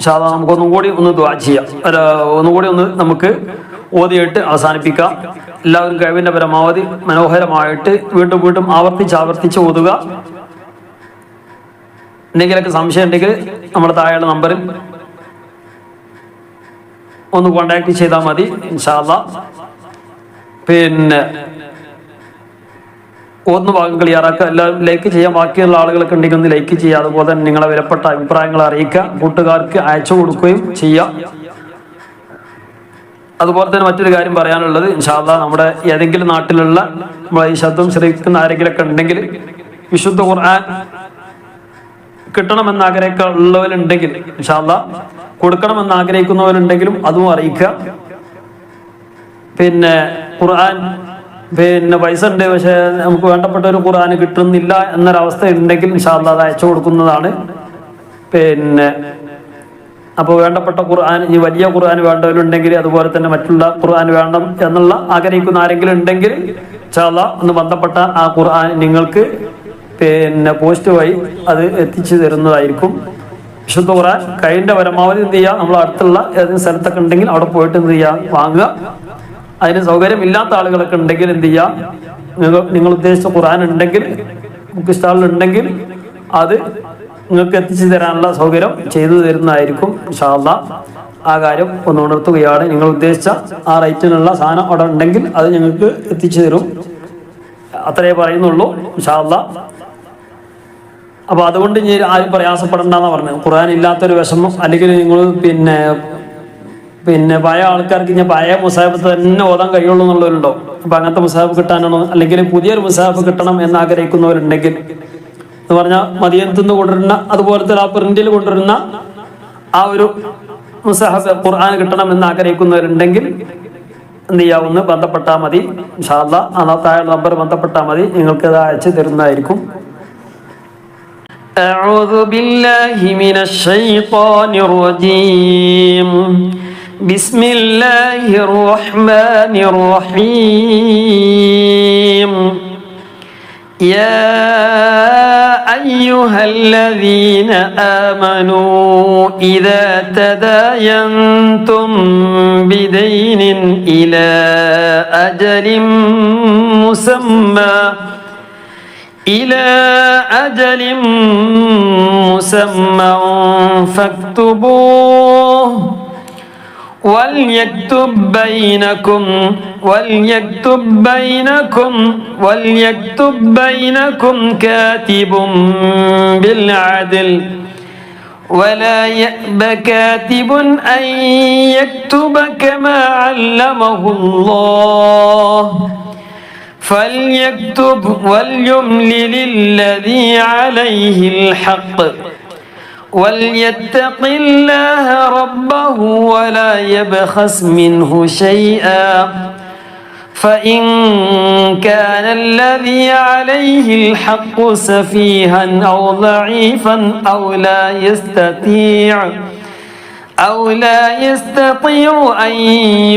നമുക്കൊന്നും കൂടി ഒന്ന് ദുആ ചെയ്യാം. ഒന്നുകൂടി ഒന്ന് നമുക്ക് ഓതിയിട്ട് അവസാനിപ്പിക്കാം. എല്ലാവരും കഴിവിന്റെ പരമാവധി മനോഹരമായിട്ട് വീണ്ടും വീണ്ടും ആവർത്തിച്ച് ഓതുക. എന്തെങ്കിലൊക്കെ സംശയം ഉണ്ടെങ്കിൽ നമ്മുടെ താഴെയുള്ള നമ്പറിൽ ഒന്ന് കോണ്ടാക്ട് ചെയ്താൽ മതി ഇൻഷാ അല്ലാഹ്. പിന്നെ ഒന്ന് ഭാഗം ക്ലിയറാക്കുക. എല്ലാവരും ലൈക്ക് ചെയ്യാൻ, ബാക്കിയുള്ള ആളുകളൊക്കെ ഉണ്ടെങ്കിൽ ഒന്ന് ലൈക്ക് ചെയ്യുക. അതുപോലെ തന്നെ നിങ്ങളെ വിലപ്പെട്ട അഭിപ്രായങ്ങൾ അറിയിക്കുക, കൂട്ടുകാർക്ക് അയച്ചു കൊടുക്കുകയും ചെയ്യാം. അതുപോലെ തന്നെ മറ്റൊരു കാര്യം പറയാനുള്ളത്, ഇൻഷാ അല്ലാഹ് നമ്മുടെ ഏതെങ്കിലും നാട്ടിലുള്ള നമ്മളെ ഈ ശബ്ദം ശ്രവിക്കുന്ന ആരെങ്കിലൊക്കെ ഉണ്ടെങ്കിൽ വിശുദ്ധ ഖുർആൻ കിട്ടണമെന്ന് ആഗ്രഹിക്കുള്ളവരുണ്ടെങ്കിൽ ഇൻഷാ അല്ലാഹ് കൊടുക്കണമെന്ന് ആഗ്രഹിക്കുന്നവരുണ്ടെങ്കിലും അതും അറിയിക്കുക. പിന്നെ ഖുർആൻ പൈസ ഉണ്ട്, പക്ഷെ നമുക്ക് വേണ്ടപ്പെട്ട ഒരു ഖുർആൻ കിട്ടുന്നില്ല എന്നൊരവസ്ഥ ഉണ്ടെങ്കിൽ ഇൻഷാ അല്ലാഹ് അത് അയച്ചു കൊടുക്കുന്നതാണ്. അപ്പോൾ വേണ്ടപ്പെട്ട ഖുർആൻ, ഈ വലിയ ഖുർആൻ വേണ്ടവരുണ്ടെങ്കിൽ, അതുപോലെ തന്നെ മറ്റുള്ള ഖുർആൻ വേണം എന്നുള്ള ആഗ്രഹിക്കുന്ന ആരെങ്കിലും ഉണ്ടെങ്കിൽ ഇൻഷാ അല്ലാഹ് ഒന്ന് ബന്ധപ്പെട്ട ആ ഖുർആൻ നിങ്ങൾക്ക് പോസ്റ്റ് വഴി അത് എത്തിച്ചു തരുന്നതായിരിക്കും. വിശുദ്ധ ഖുർആൻ കൈൻ്റെ പരമാവധി എന്ത് ചെയ്യുക, നമ്മൾ അടുത്തുള്ള ഏതെങ്കിലും സ്ഥലത്തൊക്കെ ഉണ്ടെങ്കിൽ അവിടെ പോയിട്ട് എന്ത് ചെയ്യുക, വാങ്ങുക. അതിന് സൗകര്യമില്ലാത്ത ആളുകളൊക്കെ ഉണ്ടെങ്കിൽ എന്ത് ചെയ്യുക, നിങ്ങൾ ഉദ്ദേശിച്ച ഖുർആൻ ഉണ്ടെങ്കിൽ, ബുക്ക് സ്റ്റാളിലുണ്ടെങ്കിൽ അത് നിങ്ങൾക്ക് എത്തിച്ചു തരാനുള്ള സൗകര്യം ചെയ്തു തരുന്നതായിരിക്കും ഇൻഷാ അല്ലാഹ്. ആ കാര്യം ഒന്ന് ഉണർത്തുകയാണ്. നിങ്ങൾ ഉദ്ദേശിച്ച ആ റേറ്റിനുള്ള സാധനം അവിടെ ഉണ്ടെങ്കിൽ അത് ഞങ്ങൾക്ക് എത്തിച്ചു തരും. അത്രേ പറയുന്നുള്ളൂ ഇൻഷാ അല്ലാഹ്. അപ്പൊ അതുകൊണ്ട് ഇനി ആരും പ്രയാസപ്പെടണ്ടെന്നാണ് പറഞ്ഞത്. ഖുർആൻ ഇല്ലാത്തൊരു വിഷമം, അല്ലെങ്കിൽ നിങ്ങൾ പിന്നെ പഴയ ആൾക്കാർക്ക് ഇനി പഴയ മുസാഹിബ് തന്നെ ഓതാൻ കഴിയുള്ളൂ എന്നുള്ളവരുണ്ടോ? അപ്പൊ അങ്ങനത്തെ മുസാഹിബ് കിട്ടാനാണോ, അല്ലെങ്കിൽ പുതിയൊരു മുസാഹിബ് കിട്ടണം എന്ന് ആഗ്രഹിക്കുന്നവരുണ്ടെങ്കിൽ എന്ന് പറഞ്ഞാൽ മദീനത്ത് നിന്ന് കൊണ്ടുവരുന്ന അതുപോലത്തെ ആ പ്രിന്റിൽ കൊണ്ടുവരുന്ന ആ ഒരു മുസാഹിബ് ഖുർആൻ കിട്ടണം എന്ന് ആഗ്രഹിക്കുന്നവരുണ്ടെങ്കിൽ എന്ത് ചെയ്യാവുന്ന ബന്ധപ്പെട്ടാൽ മതി ഇൻഷാ അല്ലാഹ്. ആ താഴെ നമ്പർ ബന്ധപ്പെട്ടാൽ മതി, നിങ്ങൾക്ക് അത് അയച്ചു തരുന്നതായിരിക്കും. أعوذ بالله من الشيطان الرجيم. بسم الله الرحمن الرحيم. يا أيها الذين آمنوا إذا تداينتم بدين إلى أجل مسمى فاكتبوه وليكتب بينكم كاتب بالعدل ولا يأب كاتب أن يكتب كما علمه الله فليكتب وليملل الذي عليه الحق وليتق الله ربه ولا يبخس منه شيئا فإن كان الذي عليه الحق سفيها أو ضعيفا أو لا يستطيع أن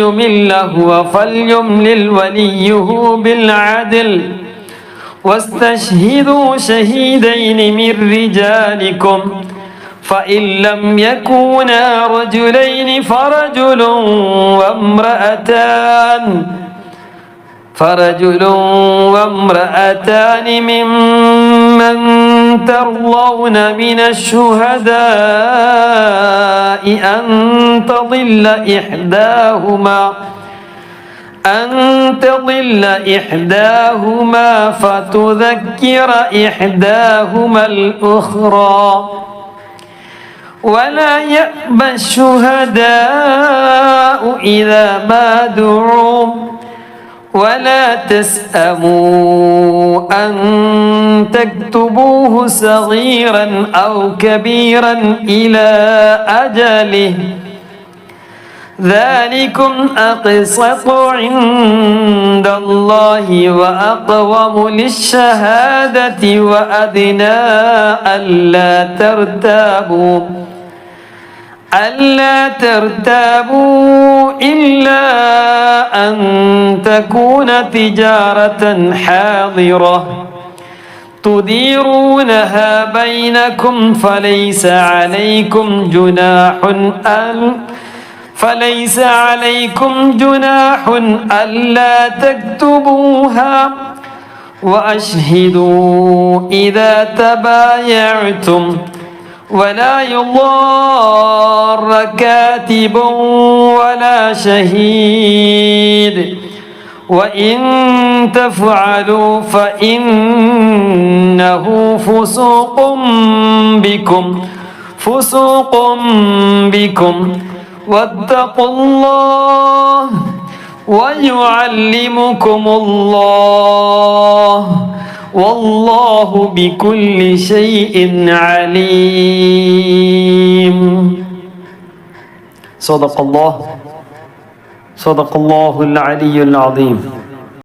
يمل هو فليملل وليه بالعدل واستشهدوا شهيدين من رجالكم فإن لم يكونا رجلين فرجل وامرأتان ممن ترضون من الشهداء أن تضل إحداهما فتذكر إحداهما الأخرى ولا يأبى الشهداء إذا ما دعوا ولا تسأموا أن تكتبوه صغيرا أو كبيرا إلى أجله ذلكم أقسط عند الله وأقوم للشهادة وأدنى ألا ترتابوا إلا أن تكون تجارة حاضرة تديرونها بينكم فليس عليكم جناح ألا تكتبوها وأشهدوا إذا تبايعتم ولا يضار كاتب ولا شهيد وإن تفعلوا فإنه فسوق بكم واتقوا الله ويعلمكم الله والله بكل شيء عليم. صدق الله العلي العظيم.